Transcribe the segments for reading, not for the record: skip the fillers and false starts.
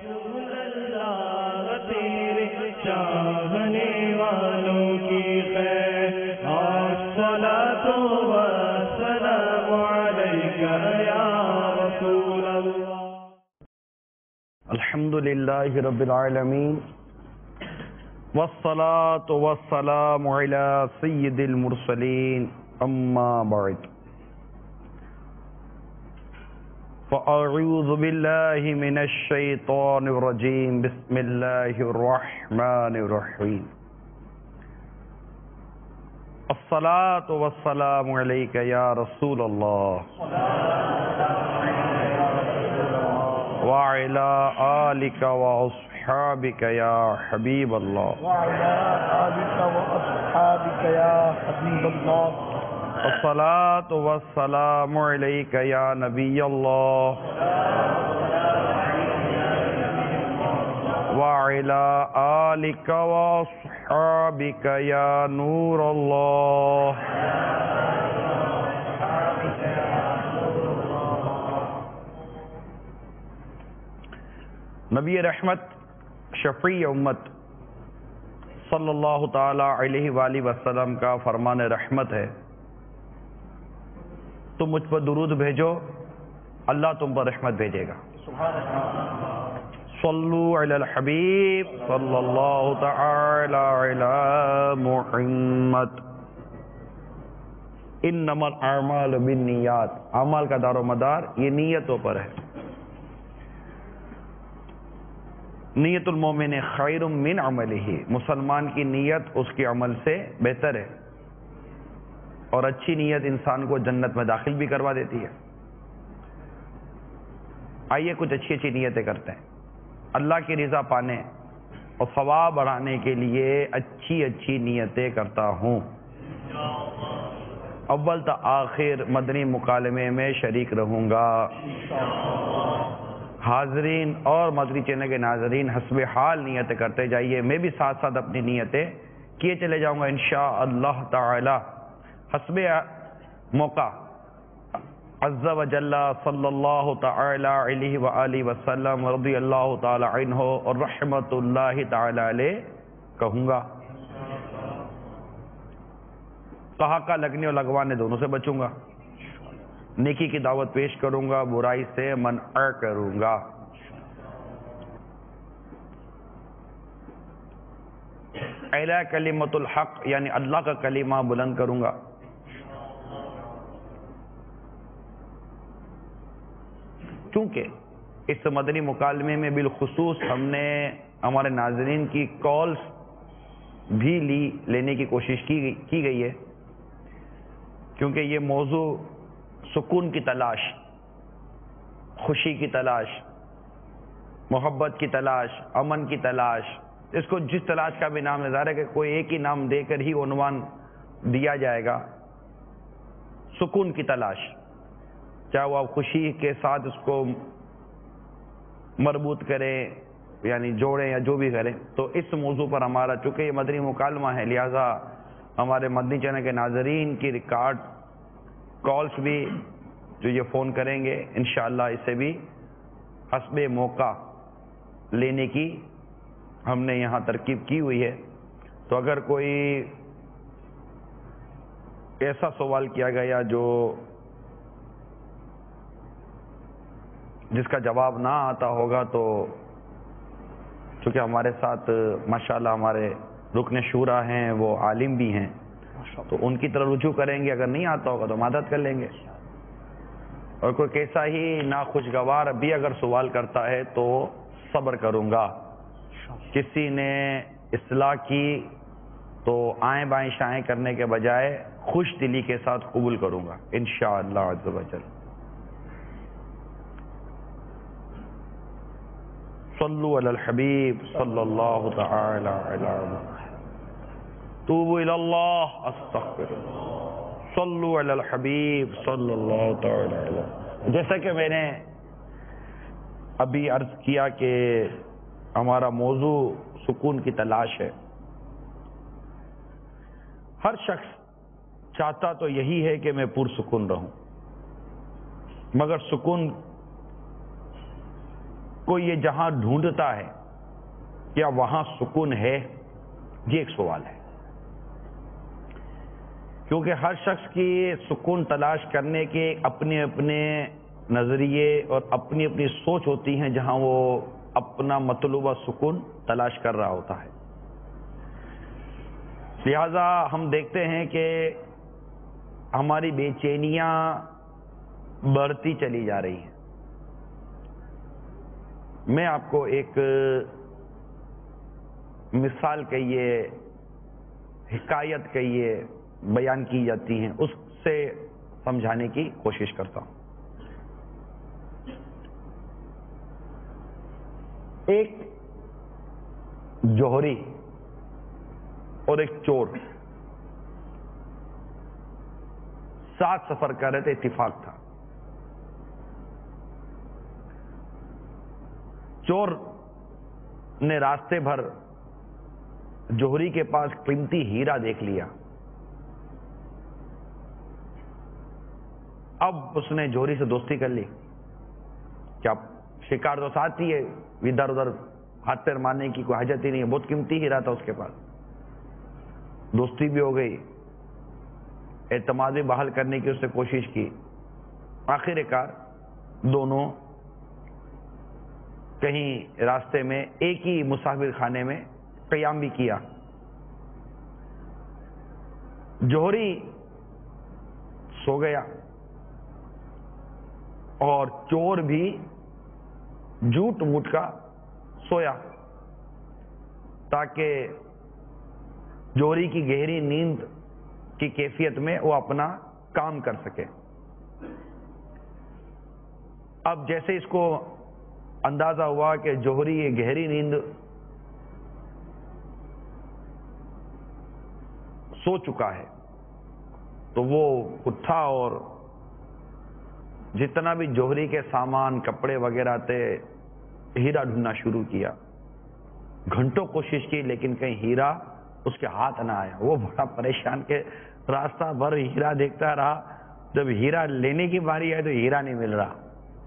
رسول اللہ تیرے چاہنے والوں کی خیر الصلاۃ والسلام علیک یا رسول اللہ. الحمد للہ رب العالمین والصلاة والسلام علی سید المرسلین اما بعد فاعوذ باللہ من الشیطان الرجیم بسم اللہ الرحمن الرحیم الصلاة والسلام علیک یا رسول اللہ وعلى آلك وأصحابك يا حبيب الله وعلى آلك وأصحابك يا حبيب الله الصلاة والسلام عليك يا نبي الله وعلى آلك وأصحابك يا نور الله. نبی رحمت شفیع امت صلی اللہ تعالی علیہ وآلہ وسلم کا فرمان رحمت ہے، تم مجھ پر درود بھیجو اللہ تم پر رحمت بھیجے گا. صلو علی الحبیب صلی اللہ تعالی علی محمد. انما الاعمال بالنیات، اعمال کا دار و مدار یہ نیتوں پر ہے. نیت المومن خیر من عملہ، مسلمان کی نیت اس کے عمل سے بہتر ہے، اور اچھی نیت انسان کو جنت میں داخل بھی کروا دیتی ہے. آئیے کچھ اچھی اچھی نیتیں کرتے ہیں. اللہ کی رضا پانے اور ثواب بڑھانے کے لیے اچھی اچھی نیتیں کرتا ہوں. اول تا آخر مدنی مکالمے میں شریک رہوں گا. حاضرین اور مدنی چینل کے ناظرین حسب حال نیتیں کرتے جائیے، میں بھی ساتھ ساتھ اپنی نیتیں کیے چلے جاؤں گا انشاءاللہ تعالی حسب موقع. عز و جل صلی اللہ تعالی علیہ وآلہ وسلم رضی اللہ تعالی عنہ اور رحمت اللہ تعالی علیہ کہوں گا. کہا کا لگنے اور لگوانے دونوں سے بچوں گا. نیکی کی دعوت پیش کروں گا، برائی سے منع کروں گا. اعلیٰ کلمۃ الحق یعنی اللہ کا کلمہ بلند کروں گا. کیونکہ اس مدنی مکالمے میں بالخصوص ہم نے ہمارے ناظرین کی کالز بھی لینے کی کوشش کی گئی ہے، کیونکہ یہ موضوع سکون کی تلاش، خوشی کی تلاش، محبت کی تلاش، امن کی تلاش، اس کو جس تلاش کا بھی نام نظر ہے کہ کوئی ایک ہی نام دے کر ہی عنوان دیا جائے گا. سکون کی تلاش، چاہے وہ آپ خوشی کے ساتھ اس کو مربوط کریں یعنی جوڑیں یا جو بھی کریں. تو اس موضوع پر ہمارا چونکہ یہ مدنی مکالمہ ہے، لہذا ہمارے مدنی چینل کے ناظرین کی ریکارڈ کالز بھی جو یہ فون کریں گے انشاءاللہ اسے بھی حسب موقع لینے کی ہم نے یہاں ترکیب کی ہوئی ہے. تو اگر کوئی ایسا سوال کیا گیا جس کا جواب نہ آتا ہوگا، تو چونکہ ہمارے ساتھ ماشاءاللہ ہمارے رکن شورا ہیں، وہ عالم بھی ہیں، تو ان کی طرف رجوع کریں گے. اگر نہیں آتا ہوگا تو مدد کر لیں گے. اور کوئی کیسا ہی ناخوشگوار بھی اگر سوال کرتا ہے تو صبر کروں گا. کسی نے اصلاح کی تو آئیں بائیں شائیں کرنے کے بجائے خوش دلی کے ساتھ قبول کروں گا انشاءاللہ عز و جل. صلو علی الحبیب صلی اللہ تعالی علی محمد. توبوا الی اللہ استغفر اللہ. صلو علی الحبیب صلی اللہ تعالی علیہ. جیسا کہ میں نے ابھی عرض کیا کہ ہمارا موضوع سکون کی تلاش ہے. ہر شخص چاہتا تو یہی ہے کہ میں پرسکون رہوں، مگر سکون کوئی یہ جہاں ڈھونڈتا ہے کیا وہاں سکون ہے؟ یہ ایک سوال ہے، کیونکہ ہر شخص کی سکون تلاش کرنے کے اپنے اپنے نظریے اور اپنی اپنی سوچ ہوتی ہیں جہاں وہ اپنا مطلوبہ سکون تلاش کر رہا ہوتا ہے۔ لہذا ہم دیکھتے ہیں کہ ہماری بے چینیاں بڑھتی چلی جا رہی ہیں۔ میں آپ کو ایک مثال کہیے، حکایت کہیے بیان کی جاتی ہیں، اس سے سمجھانے کی کوشش کرتا ہوں۔ ایک جوہری اور ایک چور ساتھ سفر کر رہے تھے، اتفاق تھا۔ چور نے راستے بھر جوہری کے پاس قیمتی ہیرا دیکھ لیا۔ اب اس نے جوہری سے دوستی کر لی، کیا شکار تو ساتھ ہی ہے، ادھر ادھر ہاتھ پیر مارنے کی کوئی حاجت ہی نہیں ہے، بہت قیمتی ہیرا تھا اس کے پاس۔ دوستی بھی ہو گئی، اعتماد بھی بحال کرنے کی اس نے کوشش کی۔ آخر کار دونوں کہیں راستے میں ایک ہی مسافر خانے میں قیام بھی کیا۔ جوہری سو گیا اور چور بھی جھوٹ موٹ کا سویا، تاکہ جوہری کی گہری نیند کی کیفیت میں وہ اپنا کام کر سکے۔ اب جیسے اس کو اندازہ ہوا کہ جوہری یہ گہری نیند سو چکا ہے، تو وہ اٹھا اور جتنا بھی جوہری کے سامان کپڑے وغیرہ تھے ہیرا ڈھونڈنا شروع کیا۔ گھنٹوں کوشش کی لیکن کہیں ہیرا اس کے ہاتھ نہ آیا۔ وہ بڑا پریشان کہ راستہ بھر ہیرا دیکھتا رہا، جب ہیرا لینے کی باری آئی تو ہیرا نہیں مل رہا،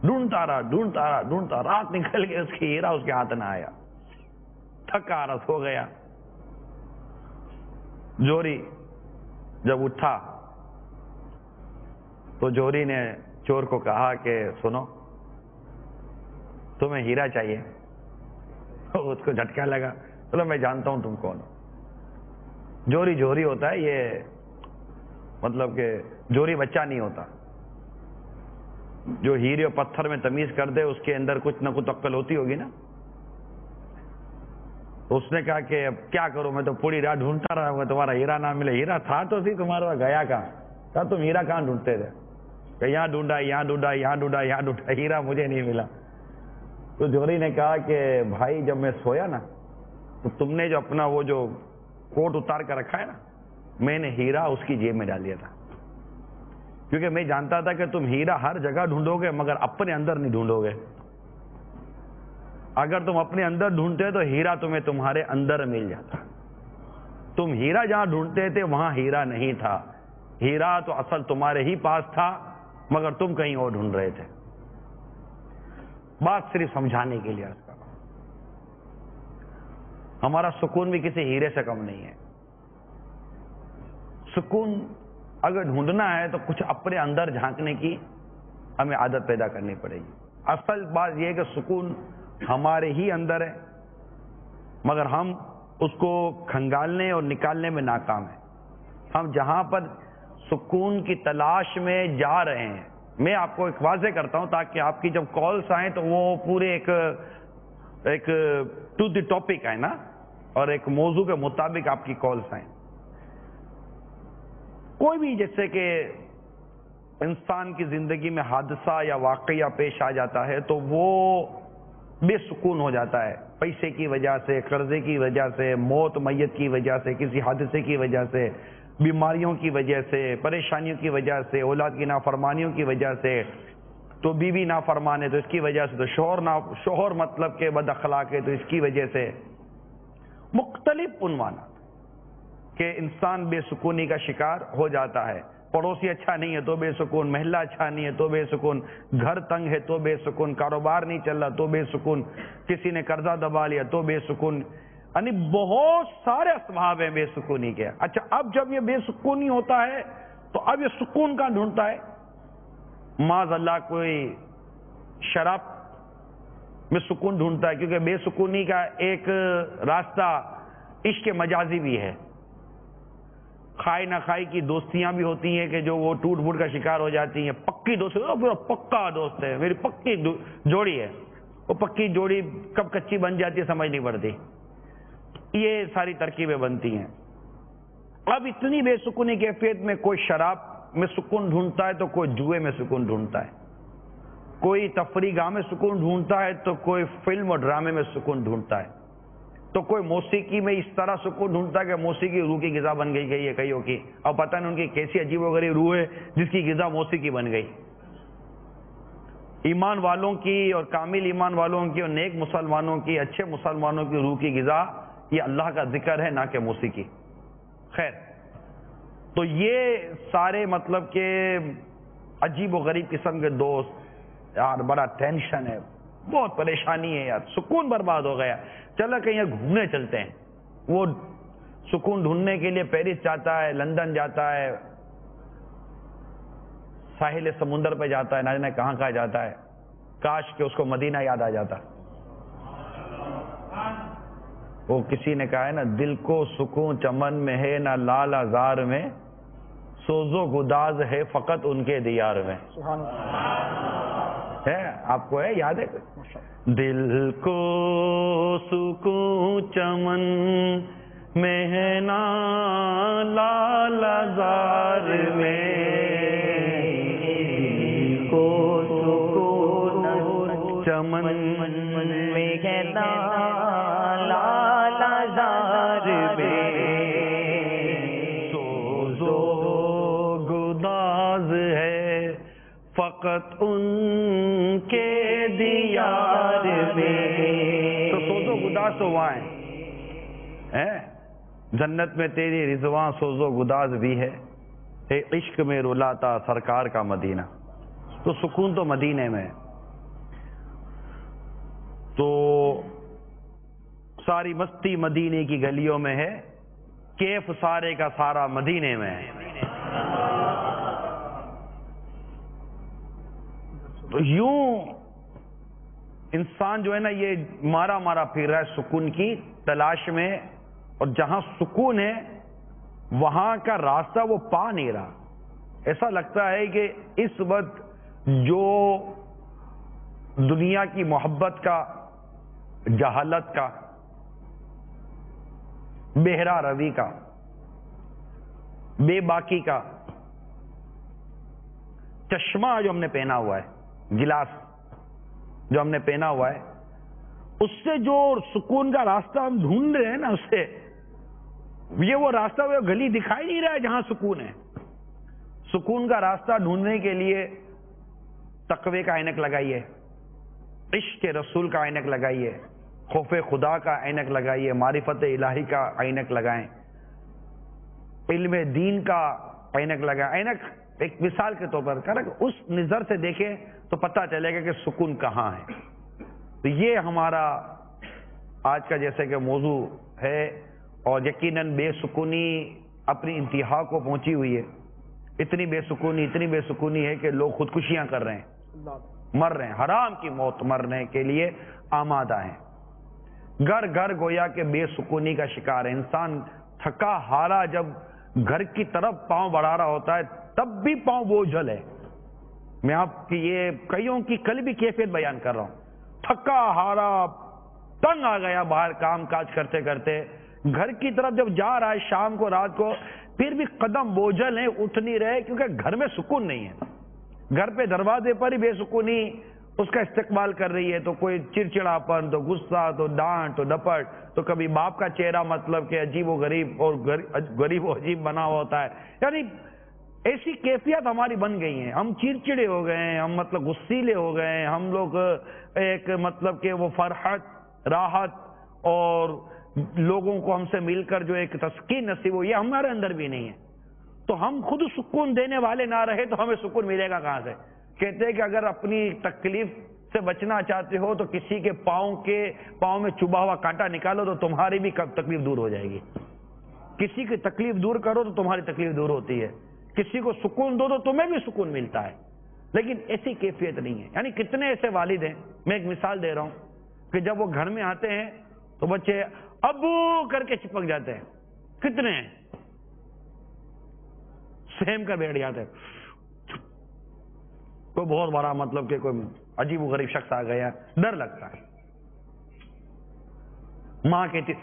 ڈھونڈتا رہا، رات نکل گئی، اس کی ہیرا اس کے ہاتھ نہ آیا۔ تھکا رس ہو گیا۔ جوہری جب اٹھا تو جوہری نے چور کو کہا کہ سنو، تمہیں ہیرا چاہیے؟ اس کو جھٹکا لگا، چلو میں جانتا ہوں تم کون ہو۔ جوہری ہوتا ہے، یہ مطلب کہ جوہری بچہ نہیں ہوتا، جو ہیرے اور پتھر میں تمیز کر دے اس کے اندر کچھ نہ کچھ عقل ہوتی ہوگی نا۔ تو اس نے کہا کہ اب کیا کروں، میں تو پوری رات ڈھونڈتا رہا ہوں، تمہارا ہیرا نہ ملے۔ ہیرا تھا تو سی تمہارا، گیا کہاں؟ کہا تم ہیرا کہاں ڈھونڈتے تھے؟ کہ یہاں ڈھونڈا، ہیرا مجھے نہیں ملا۔ تو جوہری نے کہا کہ بھائی جب میں سویا نا تو تم نے جو اپنا وہ جو کوٹ اتار کر رکھا ہے نا، میں نے ہیرا اس کی جیب میں ڈال دیا تھا، کیونکہ میں جانتا تھا کہ تم ہیرا ہر جگہ ڈھونڈو گے مگر اپنے اندر نہیں ڈھونڈو گے۔ اگر تم اپنے اندر ڈھونڈتے تو ہیرا تمہیں تمہارے اندر مل جاتا۔ تم ہیرا جہاں ڈھونڈتے تھے وہاں ہیرا نہیں تھا، ہیرا تو اصل تمہارے ہی پاس تھا مگر تم کہیں اور ڈھونڈ رہے تھے۔ بات صرف سمجھانے کے لیے عرض کر رہا ہوں۔ ہمارا سکون بھی کسی ہیرے سے کم نہیں ہے۔ سکون اگر ڈھونڈنا ہے تو کچھ اپنے اندر جھانکنے کی ہمیں عادت پیدا کرنی پڑے گی۔ اصل بات یہ ہے کہ سکون ہمارے ہی اندر ہے مگر ہم اس کو کھنگالنے اور نکالنے میں ناکام ہیں۔ ہم جہاں پر سکون کی تلاش میں جا رہے ہیں، میں آپ کو ایک واضح کرتا ہوں تاکہ آپ کی جب کالز آئیں تو وہ پورے ایک ٹو دی ٹاپک آئے نا، اور ایک موضوع کے مطابق آپ کی کالز آئیں۔ کوئی بھی جیسے کہ انسان کی زندگی میں حادثہ یا واقعہ پیش آ جاتا ہے تو وہ بے سکون ہو جاتا ہے، پیسے کی وجہ سے، قرضے کی وجہ سے، موت میت کی وجہ سے، کسی حادثے کی وجہ سے، بیماریوں کی وجہ سے، پریشانیوں کی وجہ سے، اولاد کی نافرمانیوں کی وجہ سے، تو بیوی نافرمان ہے تو اس کی وجہ سے، تو شوہر مطلب کہ بد اخلاق ہے تو اس کی وجہ سے، مختلف عنوانات کہ انسان بے سکونی کا شکار ہو جاتا ہے۔ پڑوسی اچھا نہیں ہے تو بے سکون، محلہ اچھا نہیں ہے تو بے سکون، گھر تنگ ہے تو بے سکون، کاروبار نہیں چل رہا تو بے سکون، کسی نے قرضہ دبا لیا تو بے سکون، یعنی بہت سارے اسباب ہیں بے سکونی کے۔ اچھا اب جب یہ بے سکونی ہوتا ہے تو اب یہ سکون کہاں ڈھونڈتا ہے؟ معاذ اللہ کوئی شراب میں سکون ڈھونڈتا ہے، کیونکہ بے سکونی کا ایک راستہ عشق مجازی بھی ہے، خائی نہ خائی کی دوستیاں بھی ہوتی ہیں کہ جو وہ ٹوٹ پھوٹ کا شکار ہو جاتی ہیں، پکی دوست پورا پکا دوست ہے، میری پکی جوڑی ہے، وہ پکی جوڑی کب کچی بن جاتی ہے سمجھ نہیں پڑتی، یہ ساری ترکیبیں بنتی ہیں۔ اب اتنی بے سکونی کیفیت میں کوئی شراب میں سکون ڈھونڈتا ہے تو کوئی جوئے میں سکون ڈھونڈتا ہے، کوئی تفریح گاہ میں سکون ڈھونڈتا ہے تو کوئی فلم اور ڈرامے میں سکون ڈھونڈتا ہے، تو کوئی موسیقی میں اس طرح سکون ڈھونڈتا ہے کہ موسیقی روح کی غذا بن گئی ہے کئیوں کی، اور پتہ نہیں ان کی کیسی عجیب و غریب روح ہے جس کی غذا موسیقی بن گئی۔ ایمان والوں کی اور کامل ایمان والوں کی اور نیک مسلمانوں کی، اچھے مسلمانوں کی روح کی غذا یہ اللہ کا ذکر ہے، نہ کہ موسیقی۔ خیر، تو یہ سارے مطلب کہ عجیب و غریب قسم کے دوست، یار بڑا ٹینشن ہے، بہت پریشانی ہے یار، سکون برباد ہو گیا، چلو کہیں گھومنے چلتے ہیں۔ وہ سکون ڈھونڈنے کے لیے پیرس جاتا ہے، لندن جاتا ہے، ساحل سمندر پہ جاتا ہے، نہ جانے کہاں کہاں جاتا ہے، کاش کہ اس کو مدینہ یاد آ جاتا۔ وہ کسی نے کہا ہے نا، دل کو سکون چمن میں ہے نہ لال آزار میں، سوز و گداز ہے فقط ان کے دیار میں۔ سبحان اللہ، ہے آپ کو ہے یاد ہے؟ دل کو سکون چمن میں ہے نہ لال آزار میں، کو سکون چمن میں ہے نہ لال آزار میں، سوز و گداز ہے فقط ان کے دیار میں۔ تو سوز و گداز تو وہاں ہے، جنت میں تیری رضواں سوز و گداز بھی ہے، اے عشق میں رلاتا سرکار کا مدینہ۔ تو سکون تو مدینے میں ہے، تو ساری مستی مدینے کی گلیوں میں ہے، کیف سارے کا سارا مدینے میں ہے۔ تو یوں انسان جو ہے نا یہ مارا مارا پھر رہا ہے سکون کی تلاش میں، اور جہاں سکون ہے وہاں کا راستہ وہ پا نہیں رہا۔ ایسا لگتا ہے کہ اس وقت جو دنیا کی محبت کا، جہالت کا، بہرا روی کا، بے باکی کا چشمہ جو ہم نے پہنا ہوا ہے، گلاس جو ہم نے پہنا ہوا ہے، اس سے جو سکون کا راستہ ہم ڈھونڈ رہے ہیں نا، اس سے یہ وہ راستہ وہ گلی دکھائی نہیں رہا ہے جہاں سکون ہے۔ سکون کا راستہ ڈھونڈنے کے لیے تقوی کا عینک لگائیے، عشق رسول کا عینک لگائیے، خوف خدا کا عینک لگائیے، معرفت الہی کا عینک لگائیں، علم دین کا عینک لگائیں۔ عینک ایک مثال کے طور پر کہ اس نظر سے دیکھیں تو پتہ چلے گا کہ سکون کہاں ہے۔ تو یہ ہمارا آج کا جیسے کہ موضوع ہے، اور یقیناً بے سکونی اپنی انتہا کو پہنچی ہوئی ہے۔ اتنی بے سکونی ہے کہ لوگ خودکشیاں کر رہے ہیں، مر رہے ہیں، حرام کی موت مرنے کے لیے آمادہ ہیں۔ گھر گھر گویا کہ بے سکونی کا شکار ہے۔ انسان تھکا ہارا جب گھر کی طرف پاؤں بڑھا رہا ہوتا ہے تب بھی پاؤں بوجھل ہے۔ میں آپ کی یہ کئیوں کی کل بھی کیفیت بیان کر رہا ہوں، تھکا ہارا تنگ آ گیا باہر کام کاج کرتے کرتے، گھر کی طرف جب جا رہا ہے شام کو رات کو، پھر بھی قدم بوجھل ہیں، اٹھ نہیں رہے، کیونکہ گھر میں سکون نہیں ہے۔ گھر پہ دروازے پر ہی بے سکونی اس کا استقبال کر رہی ہے، تو کوئی چڑچڑاپن، تو غصہ، تو ڈانٹ، تو ڈپٹ، تو کبھی باپ کا چہرہ مطلب کہ عجیب و غریب اور غریب و عجیب بنا ہوا ہوتا ہے۔ یعنی ایسی کیفیت ہماری بن گئی ہیں، ہم چڑچڑے ہو گئے ہیں، ہم مطلب غصیلے ہو گئے ہیں، ہم لوگ ایک مطلب کہ وہ فرحت، راحت اور لوگوں کو ہم سے مل کر جو ایک تسکین نصیب ہو، یہ ہمارے اندر بھی نہیں ہے۔ تو ہم خود سکون دینے والے نہ رہے تو ہمیں سکون ملے گا کہاں سے؟ کہتے ہیں کہ اگر اپنی تکلیف سے بچنا چاہتے ہو تو کسی کے پاؤں میں چبھا ہوا کانٹا نکالو تو تمہاری بھی تکلیف دور ہو جائے گی. کسی کی تکلیف دور کرو تو تمہاری تکلیف دور ہوتی ہے. کسی کو سکون دو تو تمہیں بھی سکون ملتا ہے. لیکن ایسی کیفیت نہیں ہے. یعنی کتنے ایسے والد ہیں، میں ایک مثال دے رہا ہوں کہ جب وہ گھر میں آتے ہیں تو بچے ابو کر کے چپک جاتے ہیں. کتنے ہیں؟ سہم کر بیٹھ جاتے ہیں. کوئی بہت بڑا مطلب کہ کوئی عجیب و غریب شخص آ گیا، ڈر لگتا ہے. ماں کہتی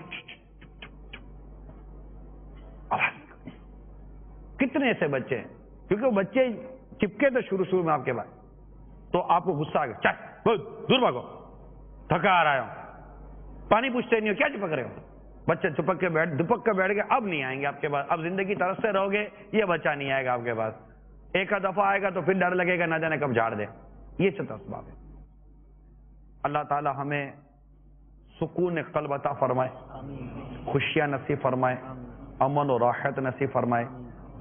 کتنے ایسے بچے ہیں، کیونکہ وہ بچے چپکے تو شروع میں آپ کے بعد تو آپ کو غصہ آ گیا، چل دور بھاگو، تھکا آ رہا ہوں. پانی پوچھتے نہیں ہو، کیا چپک رہے ہو؟ بچے دپک کے بیٹھ گئے. اب نہیں آئیں گے آپ کے پاس. اب زندگی ترستے رہو گے، یہ بچہ نہیں آئے گا آپ کے پاس. ایک دفعہ آئے گا تو پھر ڈر لگے گا نہ جانے کب جھاڑ دے. یہ سب اسباب ہے. اللہ تعالی ہمیں سکون قلب عطا فرمائے، خوشیاں نصیب فرمائے، امن و راحت نصیب فرمائے.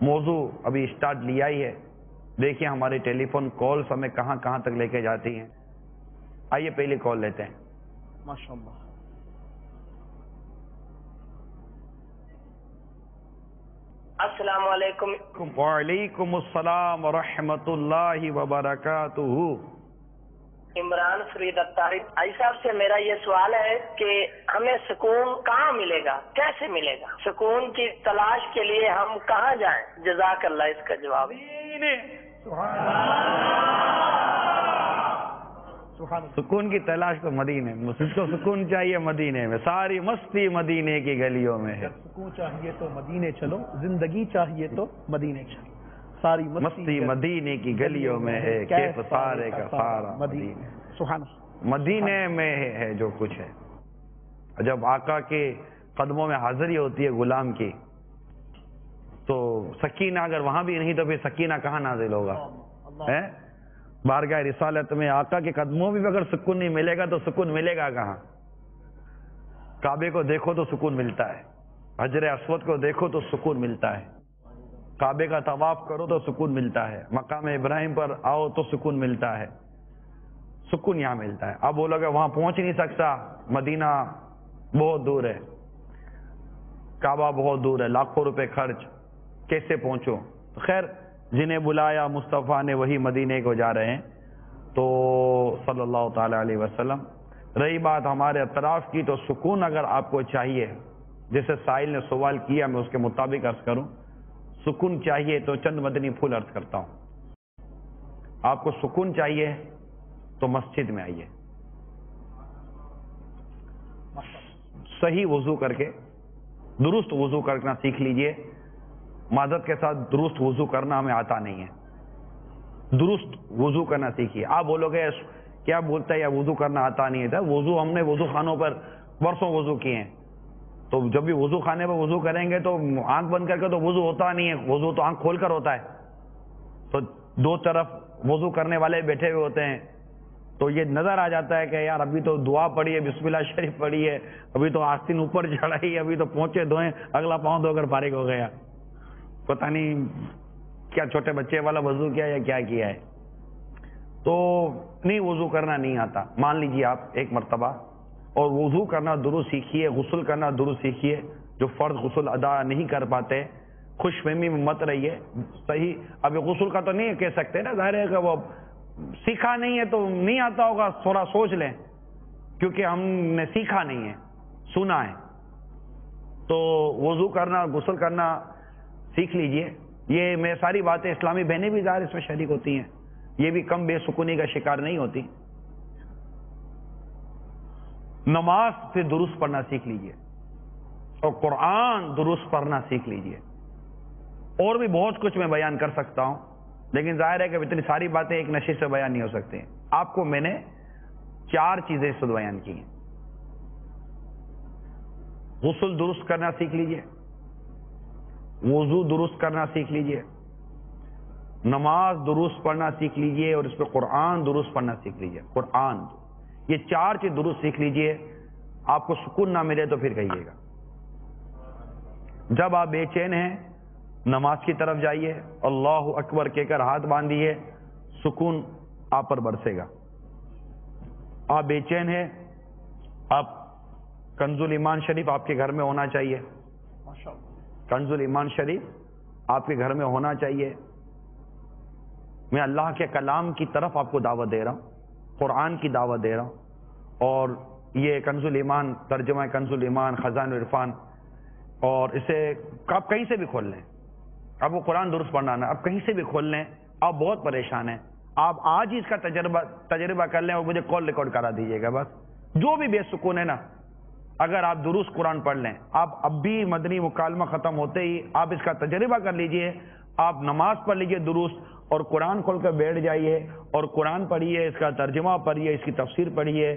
موضوع ابھی اسٹارٹ لیا ہی ہے. دیکھیں ہماری ٹیلی فون کالز ہمیں کہاں کہاں تک لے کے جاتی ہیں. آئیے پہلی کال لیتے ہیں. ماشاءاللہ. السلام علیکم. وعلیکم السلام ورحمۃ اللہ وبرکاتہ. عمران فرید اطاری بھائی صاحب سے میرا یہ سوال ہے کہ ہمیں سکون کہاں ملے گا، کیسے ملے گا؟ سکون کی تلاش کے لیے ہم کہاں جائیں؟ جزاک اللہ. اس کا جواب سکون کی تلاش تو مدینے میں. مجھ کو سکون چاہیے مدینے میں. ساری مستی مدینے کی گلیوں میں ہے. سکون چاہیے تو مدینے چلو، زندگی چاہیے تو مدینے چلو. ساری مستی مدینے کی گلیوں میں ہے، کیف سارے کا سارا مدینے. سبحان مدینے میں ہے جو کچھ ہے. جب آقا کے قدموں میں حاضری ہوتی ہے غلام کی تو سکینہ اگر وہاں بھی نہیں تو پھر سکینہ کہاں نازل ہوگا؟ بارگاہ رسالت میں آقا کے قدموں میں بھی اگر سکون نہیں ملے گا تو سکون ملے گا کہاں؟ کعبے کو دیکھو تو سکون ملتا ہے، حجر اسود کو دیکھو تو سکون ملتا ہے، کعبے کا طواف کرو تو سکون ملتا ہے، مقام ابراہیم پر آؤ تو سکون ملتا ہے. سکون یہاں ملتا ہے. اب بولو گے وہاں پہنچ نہیں سکتا، مدینہ بہت دور ہے، کعبہ بہت دور ہے، لاکھوں روپے خرچ، کیسے پہنچو؟ خیر جنہیں بلایا مصطفیٰ نے وہی مدینے کو جا رہے ہیں تو صلی اللہ تعالی علیہ وسلم. رہی بات ہمارے اطراف کی تو سکون اگر آپ کو چاہیے، جیسے سائل نے سوال کیا میں اس کے مطابق عرض کروں، سکون چاہیے تو چند مدنی پھول عرض کرتا ہوں. آپ کو سکون چاہیے تو مسجد میں آئیے، صحیح وضو کر کے درست وضو کرنا سیکھ لیجئے. معذرت کے ساتھ درست وضو کرنا ہمیں آتا نہیں ہے، درست وضو کرنا سیکھیے. آپ بولو گے کیا بولتا ہے یا وضو کرنا آتا نہیں ہے؟ وضو ہم نے وضو خانوں پر برسوں وضو کیے ہیں، تو جب بھی وضو خانے پر وضو کریں گے تو آنکھ بند کر کے تو وضو ہوتا نہیں ہے، وضو تو آنکھ کھول کر ہوتا ہے. تو دو طرف وضو کرنے والے بیٹھے ہوئے ہوتے ہیں تو یہ نظر آ جاتا ہے کہ یار ابھی تو دعا پڑھی ہے، بسم اللہ شریف پڑھی ہے، ابھی تو آستین اوپر چڑھائی ہے، ابھی تو پہنچے دھوئیں، اگلا پاؤں دھو کر فارغ ہو گیا. پتہ نہیں کیا چھوٹے بچے والا وضو کیا یا کیا کیا ہے. تو نہیں، وضو کرنا نہیں آتا مان لیجیے آپ ایک مرتبہ، اور وضو کرنا درست سیکھیے، غسل کرنا درست سیکھیے. جو فرض غسل ادا نہیں کر پاتے خوش فہمی میں مت رہیے. صحیح ابھی غسل کا تو نہیں کہہ سکتے نا، ظاہر ہے کہ وہ سیکھا نہیں ہے تو نہیں آتا ہوگا، تھوڑا سوچ لیں، کیونکہ ہم نے سیکھا نہیں ہے، سنا ہے. تو وضو کرنا غسل کرنا سیکھ لیجئے. یہ میں ساری باتیں اسلامی بہنیں بھی ظاہر اس میں شریک ہوتی ہیں، یہ بھی کم بے سکونی کا شکار نہیں ہوتی. نماز پھر درست پڑھنا سیکھ لیجئے اور قرآن درست پڑھنا سیکھ لیجئے. اور بھی بہت کچھ میں بیان کر سکتا ہوں، لیکن ظاہر ہے کہ اتنی ساری باتیں ایک نشست سے بیان نہیں ہو سکتی. آپ کو میں نے 4 چیزیں اس وقت بیان کی ہیں. غسل درست کرنا سیکھ لیجئے، وضو درست کرنا سیکھ لیجئے، نماز درست پڑھنا سیکھ لیجئے، اور اس پہ قرآن درست پڑھنا سیکھ لیجئے. قرآن یہ 4 چیز درست سیکھ لیجئے. آپ کو سکون نہ ملے تو پھر کہیے گا. جب آپ بے چین ہیں نماز کی طرف جائیے، اللہ اکبر کہہ کر ہاتھ باندھیے، سکون آپ پر برسے گا۔ آپ بے چین ہیں، آپ کنز الایمان شریف آپ کے گھر میں ہونا چاہیے، کنز الایمان شریف آپ کے گھر میں ہونا چاہیے۔ میں اللہ کے کلام کی طرف آپ کو دعوت دے رہا ہوں، قرآن کی دعوت دے رہا ہوں، اور یہ کنز الایمان، ترجمہ کنز الایمان، خزائن العرفان، اور اسے آپ کہیں سے بھی کھول لیں۔ آپ کو قرآن درست پڑھنا ہے، آپ کہیں سے بھی کھول لیں۔ آپ بہت پریشان ہیں، آپ آج ہی اس کا تجربہ کر لیں اور مجھے کال ریکارڈ کرا دیجیے گا۔ بس جو بھی بے سکون ہے نا، اگر آپ درست قرآن پڑھ لیں، آپ اب بھی مدنی مکالمہ ختم ہوتے ہی آپ اس کا تجربہ کر لیجئے، آپ نماز پڑھ لیجئے درست، اور قرآن کھول کر بیٹھ جائیے اور قرآن پڑھیے، اس کا ترجمہ پڑھیے، اس کی تفسیر پڑھیے۔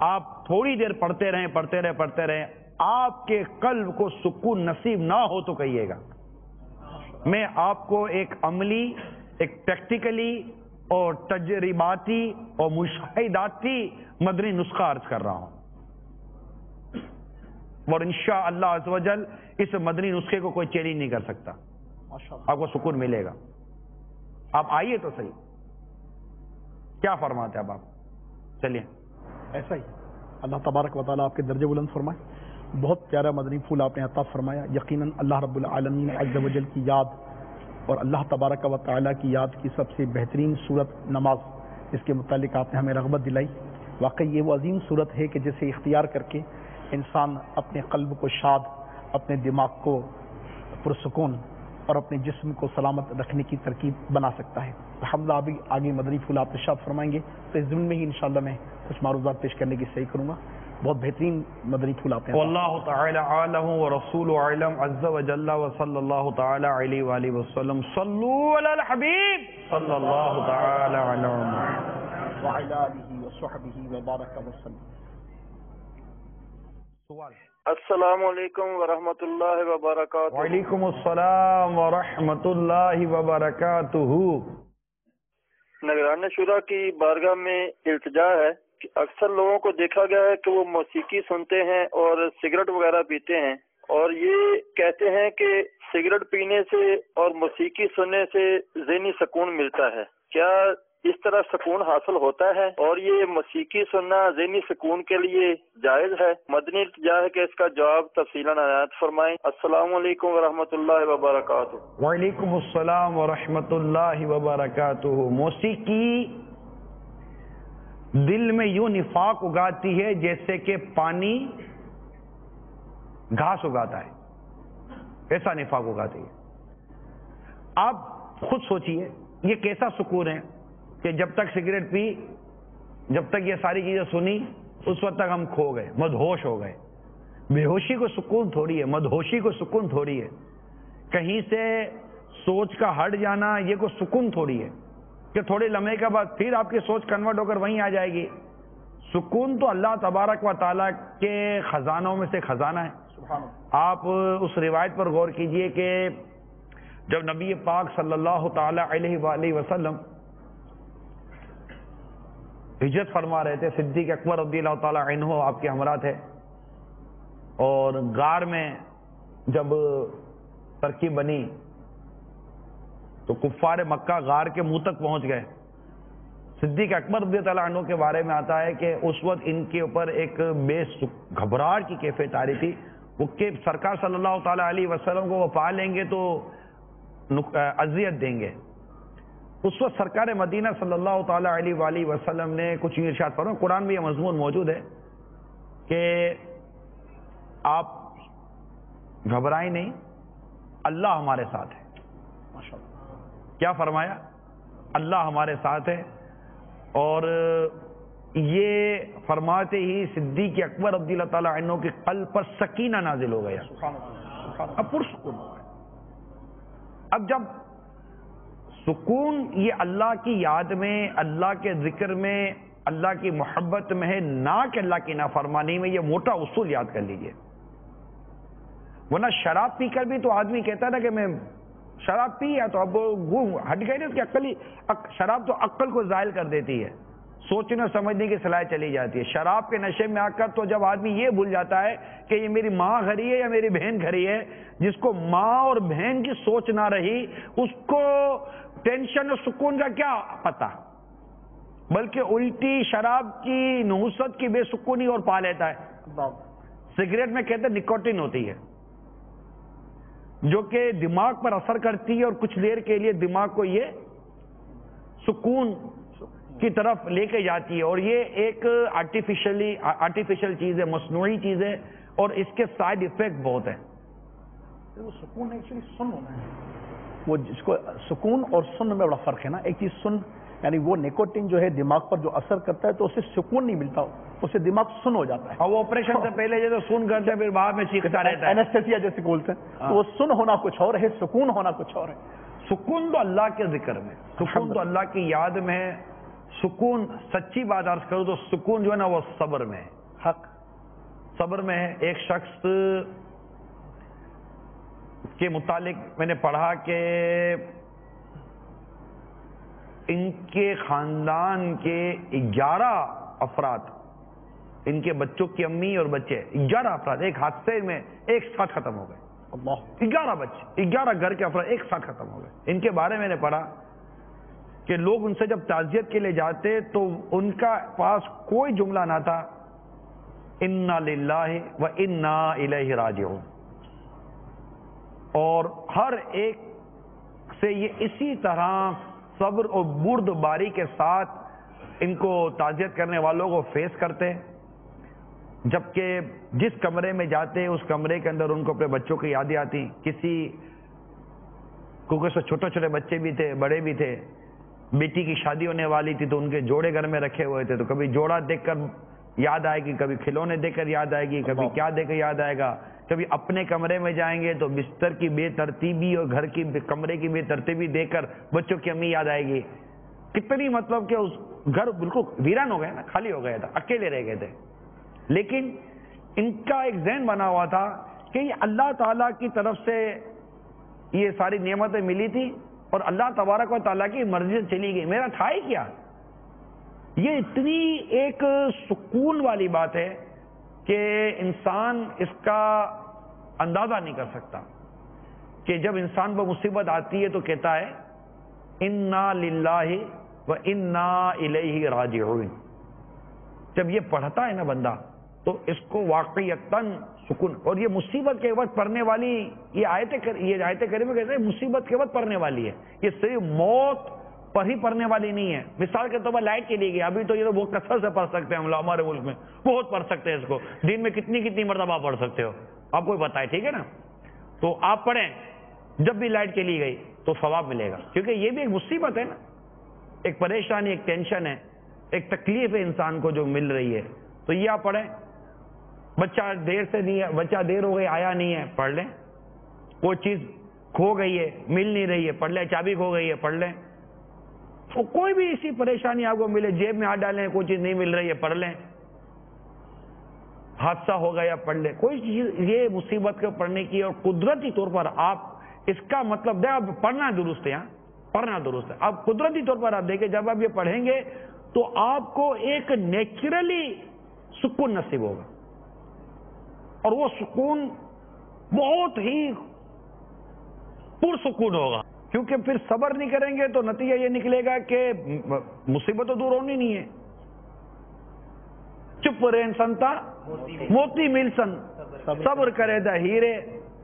آپ تھوڑی دیر پڑھتے رہیں، آپ کے قلب کو سکون نصیب نہ ہو تو کہیے گا۔ میں آپ کو ایک عملی، ایک پریکٹیکلی اور تجرباتی اور مشاہداتی مدنی نسخہ عرض کر رہا ہوں، اور انشاءاللہ عز و جل اس مدنی نسخے کو کوئی چیلنج نہیں کر سکتا، آپ کو سکون ملے گا۔ آپ آئیے تو صحیح، کیا فرماتے ہیں اب آپ؟ چلیے ایسا ہی اللہ تبارک و تعالیٰ آپ کے درجے بلند فرمائے۔ بہت پیارا مدنی پھول آپ نے عطا فرمایا۔ یقیناً اللہ رب العالمین عز و جل کی یاد اور اللہ تبارک و تعالیٰ کی یاد کی سب سے بہترین صورت نماز، اس کے متعلق آپ نے ہمیں رغبت دلائی۔ واقعی یہ وہ عظیم صورت ہے کہ جسے اختیار کر کے انسان اپنے قلب کو شاد، اپنے دماغ کو پرسکون اور اپنے جسم کو سلامت رکھنے کی ترکیب بنا سکتا ہے۔ الحمدللہ ابھی آگے مدنی پھول آپ ارشاد فرمائیں گے، تو اس ضمن میں ہی انشاءاللہ میں کچھ معروضات پیش کرنے کی صحیح کروں گا۔ بہت بہترین مدنی پھول آپ نے۔ واللہ تعالی عالم ورسول علم عز وجل وصلی اللہ تعالی علیہ وآلہ وسلم۔ صلو علی الحبیب صلی اللہ تعالی علی محمد وعلی آلہ وصحبہ وبارک وسلم۔ سوال۔ السلام علیکم ورحمۃ اللہ وبرکاتہ۔ وعلیکم السلام ورحمۃ اللہ وبرکاتہ۔ نگران شورا کی بارگاہ میں التجا ہے کہ اکثر لوگوں کو دیکھا گیا ہے کہ وہ موسیقی سنتے ہیں اور سگریٹ وغیرہ پیتے ہیں، اور یہ کہتے ہیں کہ سگریٹ پینے سے اور موسیقی سننے سے ذہنی سکون ملتا ہے۔ کیا اس طرح سکون حاصل ہوتا ہے، اور یہ موسیقی سننا ذہنی سکون کے لیے جائز ہے؟ مدنی التجا ہے کہ اس کا جواب تفصیلاً عنایت فرمائیں۔ السلام علیکم ورحمۃ اللہ وبرکاتہ۔ وعلیکم السلام ورحمۃ اللہ وبرکاتہ۔ موسیقی دل میں یوں نفاق اگاتی ہے جیسے کہ پانی گھاس اگاتا ہے، ایسا نفاق اگاتی ہے۔ آپ خود سوچئے یہ کیسا سکون ہے کہ جب تک سگریٹ پی، جب تک یہ ساری چیزیں سنی، اس وقت تک ہم کھو گئے، مدہوش ہو گئے۔ بے ہوشی کو سکون تھوڑی ہے، مدہوشی کو سکون تھوڑی ہے، کہیں سے سوچ کا ہٹ جانا یہ کوئی سکون تھوڑی ہے کہ تھوڑے لمحے کے بعد پھر آپ کی سوچ کنورٹ ہو کر وہیں آ جائے گی۔ سکون تو اللہ تبارک و تعالیٰ کے خزانوں میں سے خزانہ ہے۔ آپ اس روایت پر غور کیجئے کہ جب نبی پاک صلی اللہ تعالی علیہ وآلہ وسلم ہجرت فرما رہے تھے، صدیق اکبر رضی اللہ تعالی عنہ آپ کے ہمراہ تھے، اور غار میں جب ترکیب بنی تو کفار مکہ غار کے منہ تک پہنچ گئے۔ صدیق اکبر رضی اللہ عنہ کے بارے میں آتا ہے کہ اس وقت ان کے اوپر ایک بے گھبراہٹ کی کیفیت آ رہی تھی، وہ کہ سرکار صلی اللہ تعالی علیہ وسلم کو وہ پا لیں گے تو اذیت دیں گے۔ اس وقت سرکار مدینہ صلی اللہ تعالی علیہ وآلہ وسلم نے کچھ ارشاد فرمایا، قرآن میں یہ مضمون موجود ہے کہ آپ گھبرائیں نہیں، اللہ ہمارے ساتھ ہے۔ کیا فرمایا؟ اللہ ہمارے ساتھ ہے۔ اور یہ فرماتے ہی صدیق اکبر رضی اللہ تعالی عنہ کے قلب پر سکینہ نازل ہو گیا، اب پرسکون ہو گیا۔ اب جب سکون یہ اللہ کی یاد میں، اللہ کے ذکر میں، اللہ کی محبت میں ہے، نہ کہ اللہ کی نافرمانی میں، یہ موٹا اصول یاد کر لیجئے۔ ورنہ شراب پی کر بھی تو آدمی کہتا ہے نا کہ میں شراب پی ہے تو اب ہٹ گئی نا اس کی عقل ہی، شراب تو عقل کو زائل کر دیتی ہے، سوچنے سمجھنے کی صلاحیت چلی جاتی ہے. شراب کے نشے میں آ کر تو جب آدمی یہ بھول جاتا ہے کہ یہ میری ماں گھری ہے یا میری بہن گھری ہے، جس کو ماں اور بہن کی سوچ نہ رہی اس کو ٹینشن اور سکون کا کیا پتہ، بلکہ الٹی شراب کی نحوست کی بے سکونی اور پا لیتا ہے. سگریٹ میں کہتے ہیں نکوٹین ہوتی ہے جو کہ دماغ پر اثر کرتی ہے اور کچھ دیر کے لیے دماغ کو یہ سکون کی طرف لے کے جاتی ہے، اور یہ ایک آرٹیفیشل چیز ہے، مصنوعی چیز ہے، اور اس کے سائیڈ ایفیکٹ بہت ہیں. وہ سکون ایکچولی سن ہونا ہے، وہ جس کو سکون اور سن میں بڑا فرق ہے نا. ایک چیز سن یعنی وہ نیکوٹین جو ہے دماغ پر جو اثر کرتا ہے تو اسے سکون نہیں ملتا، اسے دماغ سن ہو جاتا ہے. اور وہ آپریشن سے پہلے جو سن کرتے ہیں پھر بعد میں چیختا رہتا ہے، اینستھیسیا جیسے بولتے ہیں. تو وہ سن ہونا کچھ اور ہے، سکون ہونا کچھ اور ہے. سکون تو اللہ کے ذکر میں، سکون تو اللہ کی یاد میں ہے. سکون سچی بات عرض کروں تو سکون جو ہے نا وہ صبر میں ہے. حق صبر میں ہے. ایک شخص کے متعلق میں نے پڑھا کہ ان کے خاندان کے 11 افراد، ان کے بچوں کی امی اور بچے 11 افراد ایک حادثے میں ایک ساتھ ختم ہو گئے. 11 بچے، 11 گھر کے افراد ایک ساتھ ختم ہو گئے. ان کے بارے میں نے پڑھا کہ لوگ ان سے جب تعزیت کے لیے جاتے تو ان کا پاس کوئی جملہ نہ تھا انا للہ و انا الیہ راجعون، اور ہر ایک سے یہ اسی طرح صبر اور بردباری کے ساتھ ان کو تعزیت کرنے والوں کو فیس کرتے، جبکہ جس کمرے میں جاتے اس کمرے کے اندر ان کو اپنے بچوں کی یادیں آتی. کسی کیونکہ چھوٹے چھوٹے بچے بھی تھے، بڑے بھی تھے. بیٹی کی شادی ہونے والی تھی تو ان کے جوڑے گھر میں رکھے ہوئے تھے، تو کبھی جوڑا دیکھ کر یاد آئے گی، کبھی کھلونے دیکھ کر یاد آئے گی، کبھی کیا دیکھ کر یاد آئے گا. کبھی اپنے کمرے میں جائیں گے تو بستر کی بے ترتیبی اور گھر کی کمرے کی بے ترتیبی دیکھ کر بچوں کی امی یاد آئے گی. کتنی مطلب کہ اس گھر بالکل ویران ہو گیا نا، خالی ہو گیا تھا، اکیلے رہ گئے تھے. لیکن ان کا ایک ذہن بنا ہوا تھا کہ یہ اللہ تعالیٰ کی طرف سے یہ ساری نعمتیں ملی تھی اور اللہ تبارک و تعالیٰ کی مرضی سے چلی گئی، میرا تھا ہی کیا. یہ اتنی ایک سکون والی بات ہے کہ انسان اس کا اندازہ نہیں کر سکتا کہ جب انسان پر مصیبت آتی ہے تو کہتا ہے انا للہ و انا الیہ راجعون. جب یہ پڑھتا ہے نا بندہ تو اس کو واقعیتاً سکون. اور یہ مصیبت کے وقت پڑھنے والی یہ آیت کریمہ کہتے ہیں مصیبت کے وقت پڑھنے والی ہے، یہ صرف موت پر ہی پڑھنے والی نہیں ہے. مثال کے طور پر لائٹ چلی گئی، ابھی تو یہ وہ کثرت سے پڑھ سکتے ہیں ہم لوگ، ہمارے ملک میں بہت پڑھ سکتے ہیں اس کو، دن میں کتنی مرتبہ پڑھ سکتے ہو آپ کو پتہ ہے، ٹھیک ہے نا. تو آپ پڑھیں جب بھی لائٹ چلی گئی تو ثواب ملے گا، کیونکہ یہ بھی ایک مصیبت ہے نا، ایک پریشانی، ایک ٹینشن ہے، ایک تکلیف ہے انسان کو جو مل رہی ہے. تو یہ آپ پڑھیں. بچہ دیر ہو گئی آیا نہیں ہے، پڑھ لیں. کوئی چیز کھو گئی ہے مل نہیں رہی ہے، پڑھ لیں. چابی کھو گئی ہے، پڑھ لیں. تو کوئی بھی ایسی پریشانی آپ کو ملے، جیب میں ہاتھ ڈالیں کوئی چیز نہیں مل رہی ہے، پڑھ لیں. حادثہ ہو گیا پڑھ لیں. کوئی چیز یہ مصیبت کو پڑھنے کی، اور قدرتی طور پر آپ اس کا مطلب دے آپ پڑھنا درست ہے، ہاں پڑھنا درست ہے. آپ قدرتی طور پر آپ دیکھیں جب آپ یہ پڑھیں گے تو آپ کو ایک نیچرلی سکون نصیب ہوگا، اور وہ سکون بہت ہی پرسکون ہوگا. کیونکہ پھر صبر نہیں کریں گے تو نتیجہ یہ نکلے گا کہ مصیبت تو دور ہونی نہیں ہے. چپ رہن سنتا موتی مل سن، صبر کرے دا ہیرے،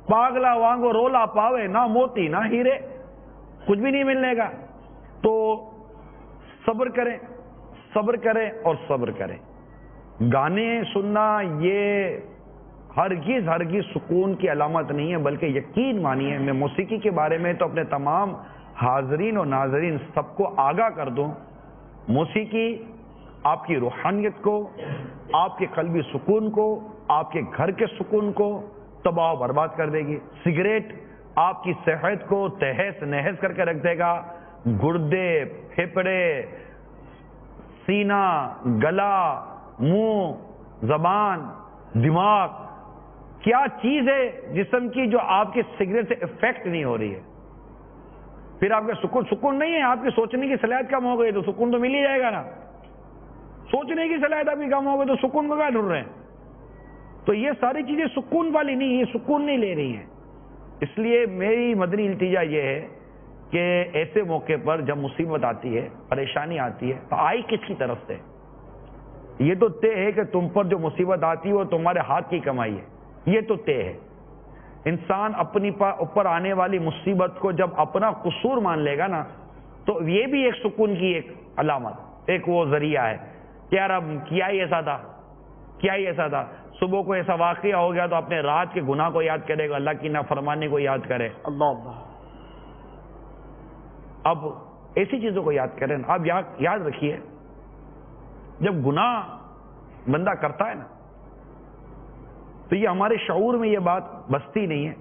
پاگلا وانگو رولا پاوے، نہ موتی نہ ہیرے، کچھ بھی نہیں ملنے گا. تو صبر کریں اور صبر کریں. گانے سننا یہ ہرگز سکون کی علامت نہیں ہے، بلکہ یقین مانیے. میں موسیقی کے بارے میں تو اپنے تمام حاضرین اور ناظرین سب کو آگاہ کر دوں، موسیقی آپ کی روحانیت کو، آپ کے قلبی سکون کو، آپ کے گھر کے سکون کو تباہ و برباد کر دے گی. سگریٹ آپ کی صحت کو تہس نہس کر کے رکھ دے گا. گردے، پھیپڑے، سینہ، گلا، منہ، زبان، دماغ، کیا چیز ہے جسم کی جو آپ کی سگریٹ سے افیکٹ نہیں ہو رہی ہے. پھر آپ کا سکون نہیں ہے، آپ کی سوچنے کی صلاحیت کم ہو گئی تو سکون تو مل ہی جائے گا نا. سوچنے کی صلاحیت آپ کی کم ہوگی تو سکون کو کہاں ڈھونڈ رہے ہیں؟ تو یہ ساری چیزیں سکون والی نہیں، یہ سکون نہیں لے رہی ہیں. اس لیے میری مدنی التجا یہ ہے کہ ایسے موقع پر جب مصیبت آتی ہے، پریشانی آتی ہے، تو آئی کس کی طرف سے؟ یہ تو طے ہے کہ تم پر جو مصیبت آتی ہے وہ تمہارے ہاتھ کی کمائی ہے، یہ تو طے ہے. انسان اپنی اوپر آنے والی مصیبت کو جب اپنا قصور مان لے گا نا، تو یہ بھی ایک سکون کی ایک علامت، ایک وہ ذریعہ ہے کہ یار اب کیا ہی ایسا تھا، کیا ہی ایسا تھا. صبح کو ایسا واقعہ ہو گیا تو اپنے رات کے گناہ کو یاد کرے گا، اللہ کی نافرمانی کو یاد کرے. اللہ اب ایسی چیزوں کو یاد کریں. آپ یاد رکھیے، جب گناہ بندہ کرتا ہے نا تو یہ ہمارے شعور میں یہ بات بستی نہیں ہے.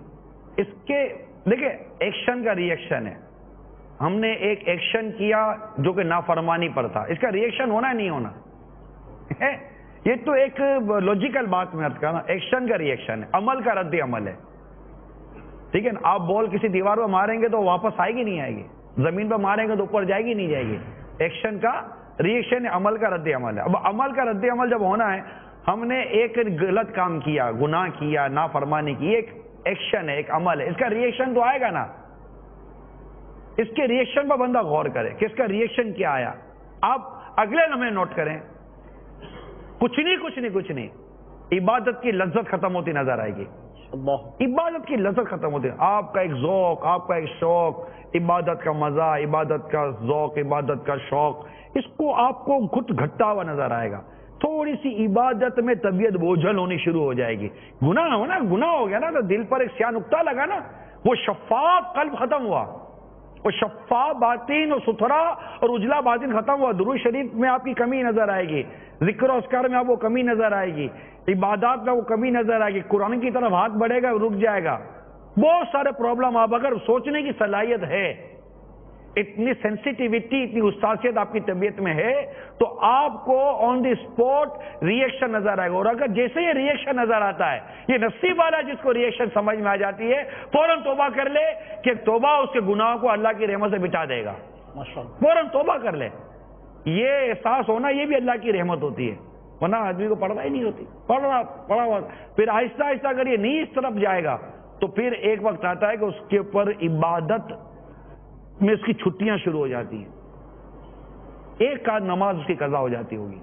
اس کے دیکھیں ایکشن کا ری ایکشن ہے. ہم نے ایک ایکشن کیا جو کہ نافرمانی پر تھا، اس کا ری ایکشن ہونا نہیں ہونا ہے. یہ تو ایک لاجیکل بات میں عرض کرنا، ایکشن کا ری ایکشن ہے، عمل کا رد عمل ہے. ٹھیک ہے نا؟ آپ بال کسی دیوار پہ ماریں گے تو واپس آئے گی نہیں آئے گی، زمین پہ ماریں گے تو اوپر جائے گی نہیں جائے گی. ایکشن کا ری ایکشن ہے، عمل کا رد عمل ہے. اب عمل کا رد عمل جب ہونا ہے، ہم نے ایک غلط کام کیا، گناہ کیا، نافرمانی کی، ایک ایکشن ہے، ایک عمل ہے. اس کا ری ایکشن تو آئے گا نا. اس کے ری ایکشن پر بندہ غور کرے کہ اس کا ری ایکشن کیا آیا. آپ اگلے لمحے نوٹ کریں، کچھ نہیں عبادت کی لذت ختم ہوتی نظر آئے گی. عبادت کی لذت ختم ہوتی ہے. آپ کا ایک ذوق، آپ کا ایک شوق، عبادت کا مزہ، عبادت کا ذوق، عبادت کا شوق، اس کو آپ کو گھٹا ہوا نظر آئے گا. تھوڑی سی عبادت میں طبیعت بوجھل ہونی شروع ہو جائے گی. گناہ ہو گیا نا تو دل پر ایک سیاہ نقطہ لگا نا، وہ شفاف قلب ختم ہوا، وہ شفاف باطن اور ستھرا اور اجلا باطن ختم ہوا. درود شریف میں آپ کی کمی نظر آئے گی، ذکر و اذکار میں آپ کو کمی نظر آئے گی، عبادات میں وہ کمی نظر آئے گی، قرآن کی طرف ہاتھ بڑھے گا رک جائے گا. بہت سارے پرابلم. آپ اگر سوچنے کی صلاحیت ہے، اتنی سینسیٹیوٹی، اتنی حساسیت آپ کی طبیعت میں ہے، تو آپ کو آن دی اسپوٹ ری ایکشن نظر آئے گا. اور اگر جیسے یہ ری ایکشن نظر آتا ہے، یہ نصیب والا جس کو ری ایکشن سمجھ میں آ جاتی ہے، فوراً توبہ کر لے کہ توبہ اس کے گناہوں کو اللہ کی رحمت سے مٹا دے گا. فوراً توبہ کر لے. یہ احساس ہونا یہ بھی اللہ کی رحمت ہوتی ہے، ورنہ آدمی کو پڑھنا ہی نہیں ہوتی. پڑھا ہوا پھر آہستہ آہستہ اگر یہ نہیں اس طرف جائے گا تو پھر ایک وقت آتا ہے کہ اس کے اوپر عبادت میں اس کی چھٹیاں شروع ہو جاتی ہیں. ایک کا نماز اس کی قضا ہو جاتی ہوگی،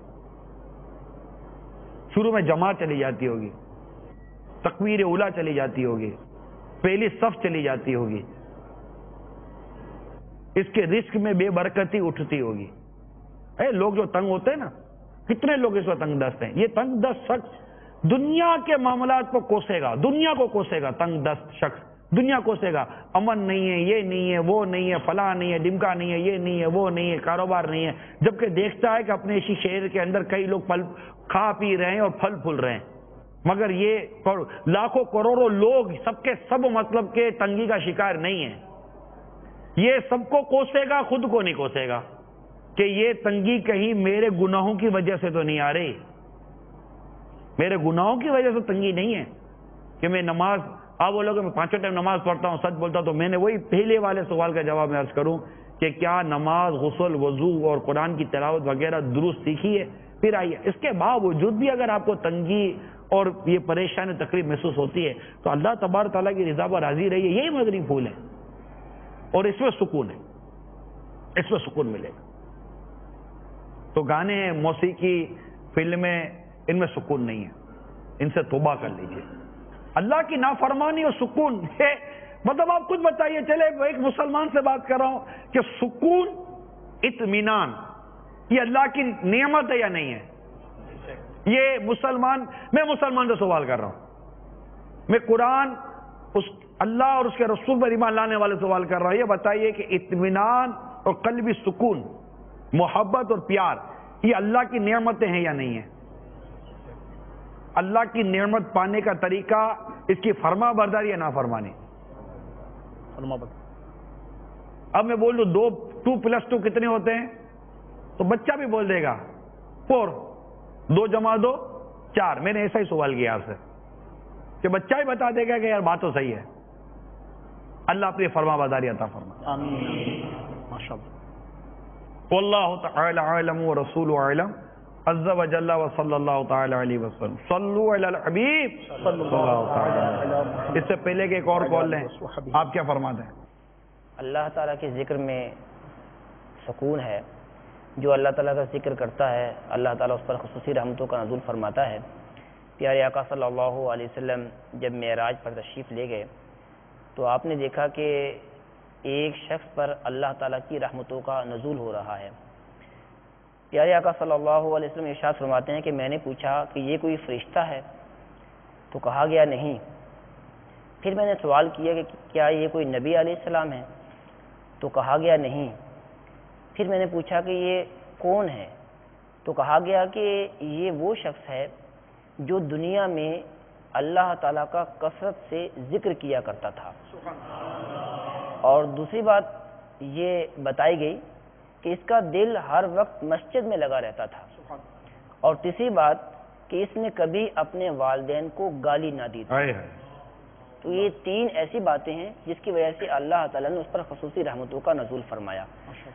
شروع میں جماعت چلی جاتی ہوگی، تکبیر اولا چلی جاتی ہوگی، پہلی صف چلی جاتی ہوگی، اس کے رزق میں بے برکتی اٹھتی ہوگی. لوگ جو تنگ ہوتے ہیں نا، کتنے لوگ اس وقت تنگ دست ہیں. یہ تنگ دست شخص دنیا کے معاملات کو کوسے گا، دنیا کو کوسے گا. تنگ دست شخص دنیا کوسے گا. امن نہیں ہے، یہ نہیں ہے، وہ نہیں ہے، فلاں نہیں ہے، ڈمکا نہیں ہے، یہ نہیں ہے، وہ نہیں ہے، کاروبار نہیں ہے. جبکہ دیکھتا ہے کہ اپنے اسی شہر کے اندر کئی لوگ کھا پی رہے ہیں اور پھل پھول رہے ہیں، مگر یہ لاکھوں کروڑوں لوگ سب کے سب مطلب کے تنگی کا شکار نہیں ہیں. یہ سب کو کوسے گا، خود کو نہیں کوسے گا کہ یہ تنگی کہیں میرے گناہوں کی وجہ سے تو نہیں آ رہی. میرے گناہوں کی وجہ سے تنگی نہیں ہے کہ میں نماز، آپ بولو کہ میں 5 ٹائم نماز پڑھتا ہوں، سچ بولتا ہوں. تو میں نے وہی پہلے والے سوال کا جواب میں عرض کروں کہ کیا نماز، غسل، وضو اور قرآن کی تلاوت وغیرہ درست سیکھی ہے؟ پھر آئیے. اس کے باوجود بھی اگر آپ کو تنگی اور یہ پریشانی تکلیف محسوس ہوتی ہے تو اللہ تبارک تعالیٰ کی رضا پر راضی رہیے. یہی مدنی پھول ہے اور اس میں سکون ہے، اس میں سکون ملے گا. تو گانے، موسیقی، فلمیں، ان میں سکون نہیں ہے، ان سے توبہ کر لیجئے. اللہ کی نافرمانی اور سکون ہے. مطلب آپ خود بتائیے. چلے ایک مسلمان سے بات کر رہا ہوں کہ سکون، اطمینان، یہ اللہ کی نعمت ہے یا نہیں ہے؟ یہ میں مسلمان سے سوال کر رہا ہوں. میں قرآن، اللہ اور اس کے رسول پر ایمان لانے والے سوال کر رہا ہوں. یہ بتائیے کہ اطمینان اور قلبی سکون، محبت اور پیار، یہ اللہ کی نعمتیں ہیں یا نہیں ہیں؟ اللہ کی نعمت پانے کا طریقہ اس کی فرما برداری یا نافرمانی؟ فرما برداری. اب میں بول دوں 2+2 کتنے ہوتے ہیں تو بچہ بھی بول دے گا 4. 2 + 2 4. میں نے ایسا ہی سوال کیا آپ سے کہ بچہ ہی بتا دے گا کہ یار بات تو صحیح ہے. اللہ اپنی فرما برداری عطا فرمائے. آمین. ماشاءاللہ. واللہ تعالی عالم ورسول عالم. عز و جل و صلی اللہ تعالی علیہ وسلم صلو علی الحبیب صلی اللہ تعالی علیہ وسلم. اس سے پہلے کہ ایک اور کال لیں, آپ کیا فرماتے ہیں؟ اللہ تعالیٰ کے ذکر میں سکون ہے. جو اللہ تعالیٰ کا ذکر کرتا ہے اللہ تعالیٰ اس پر خصوصی رحمتوں کا نزول فرماتا ہے. پیارے آقا صلی اللہ علیہ وسلم جب معراج پر تشریف لے گئے تو آپ نے دیکھا کہ ایک شخص پر اللہ تعالیٰ کی رحمتوں کا نزول ہو رہا ہے. پیارے آقا صلی اللہ علیہ وسلم ارشاد فرماتے ہیں کہ میں نے پوچھا کہ یہ کوئی فرشتہ ہے؟ تو کہا گیا نہیں. پھر میں نے سوال کیا کہ کیا یہ کوئی نبی علیہ السلام ہے؟ تو کہا گیا نہیں. پھر میں نے پوچھا کہ یہ کون ہے؟ تو کہا گیا کہ یہ وہ شخص ہے جو دنیا میں اللہ تعالیٰ کا کثرت سے ذکر کیا کرتا تھا. اور دوسری بات یہ بتائی گئی کہ اس کا دل ہر وقت مسجد میں لگا رہتا تھا. اور تیسری بات کہ اس نے کبھی اپنے والدین کو گالی نہ دی تھی. تو یہ تین ایسی باتیں ہیں جس کی وجہ سے اللہ تعالیٰ نے اس پر خصوصی رحمتوں کا نزول فرمایا.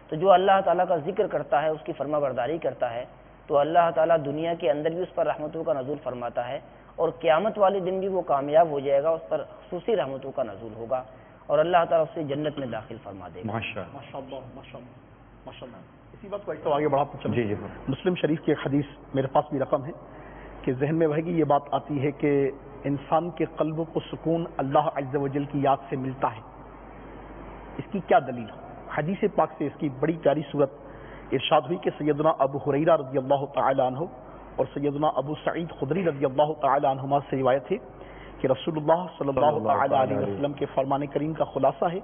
تو جو اللہ تعالیٰ کا ذکر کرتا ہے اس کی فرما برداری کرتا ہے تو اللہ تعالیٰ دنیا کے اندر بھی اس پر رحمتوں کا نزول فرماتا ہے اور قیامت والے دن بھی وہ کامیاب ہو جائے گا, اس پر خصوصی رحمتوں کا نزول ہوگا اور اللہ تعالیٰ اسے جنت میں داخل فرما دے گا. اسی بات کو ایک تو آگے بڑھاتا چلوں. جی مسلم شریف کی ایک حدیث میرے پاس بھی رقم ہے کہ ذہن میں رہے گی. یہ بات آتی ہے کہ انسان کے قلب کو سکون اللہ عز و جل کی یاد سے ملتا ہے. اس کی کیا دلیل؟ حدیث پاک سے اس کی بڑی پیاری صورت ارشاد ہوئی کہ سیدنا ابو ہریرہ رضی اللہ تعالی عنہ اور سیدنا ابو سعید خدری رضی اللہ تعالی عنہما سے روایت ہے کہ رسول اللہ صلی اللہ تعالی علیہ وسلم کے فرمان کریم کا خلاصہ ہے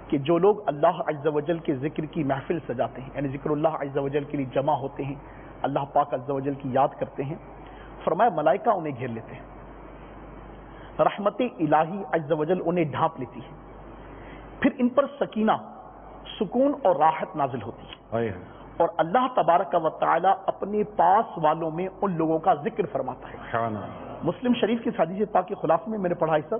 کہ جو لوگ اللہ عز و جل کے ذکر کی محفل سجاتے ہیں, یعنی ذکر اللہ عز و جل کے لیے جمع ہوتے ہیں, اللہ پاک عز و جل کی یاد کرتے ہیں, فرمایا ملائکہ انہیں گھیر لیتے ہیں, رحمت الہی عز و جل انہیں ڈھانپ لیتی ہے, پھر ان پر سکینہ, سکون اور راحت نازل ہوتی ہے, اور اللہ تبارک و تعالی اپنے پاس والوں میں ان لوگوں کا ذکر فرماتا ہے. مسلم شریف کی حدیث پاک کے خلاصے میں نے پڑھا ہے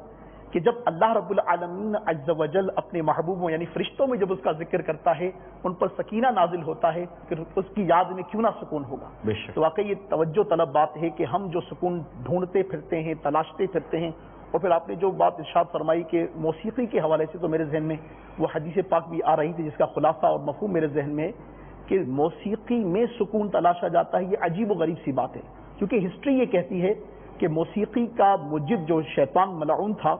کہ جب اللہ رب العالمین عز و جل اپنے محبوبوں یعنی فرشتوں میں جب اس کا ذکر کرتا ہے ان پر سکینہ نازل ہوتا ہے, پھر اس کی یاد میں کیوں نہ سکون ہوگا. تو واقعی یہ توجہ طلب بات ہے کہ ہم جو سکون ڈھونڈتے پھرتے ہیں, تلاشتے پھرتے ہیں, اور پھر آپ نے جو بات ارشاد فرمائی کہ موسیقی کے حوالے سے, تو میرے ذہن میں وہ حدیث پاک بھی آ رہی تھی جس کا خلاصہ اور مفہوم میرے ذہن میں کہ موسیقی میں سکون تلاشا جاتا ہے. یہ عجیب و غریب سی بات ہے کیونکہ ہسٹری یہ کہتی ہے کہ موسیقی کا موجد جو شیطان ملعون تھا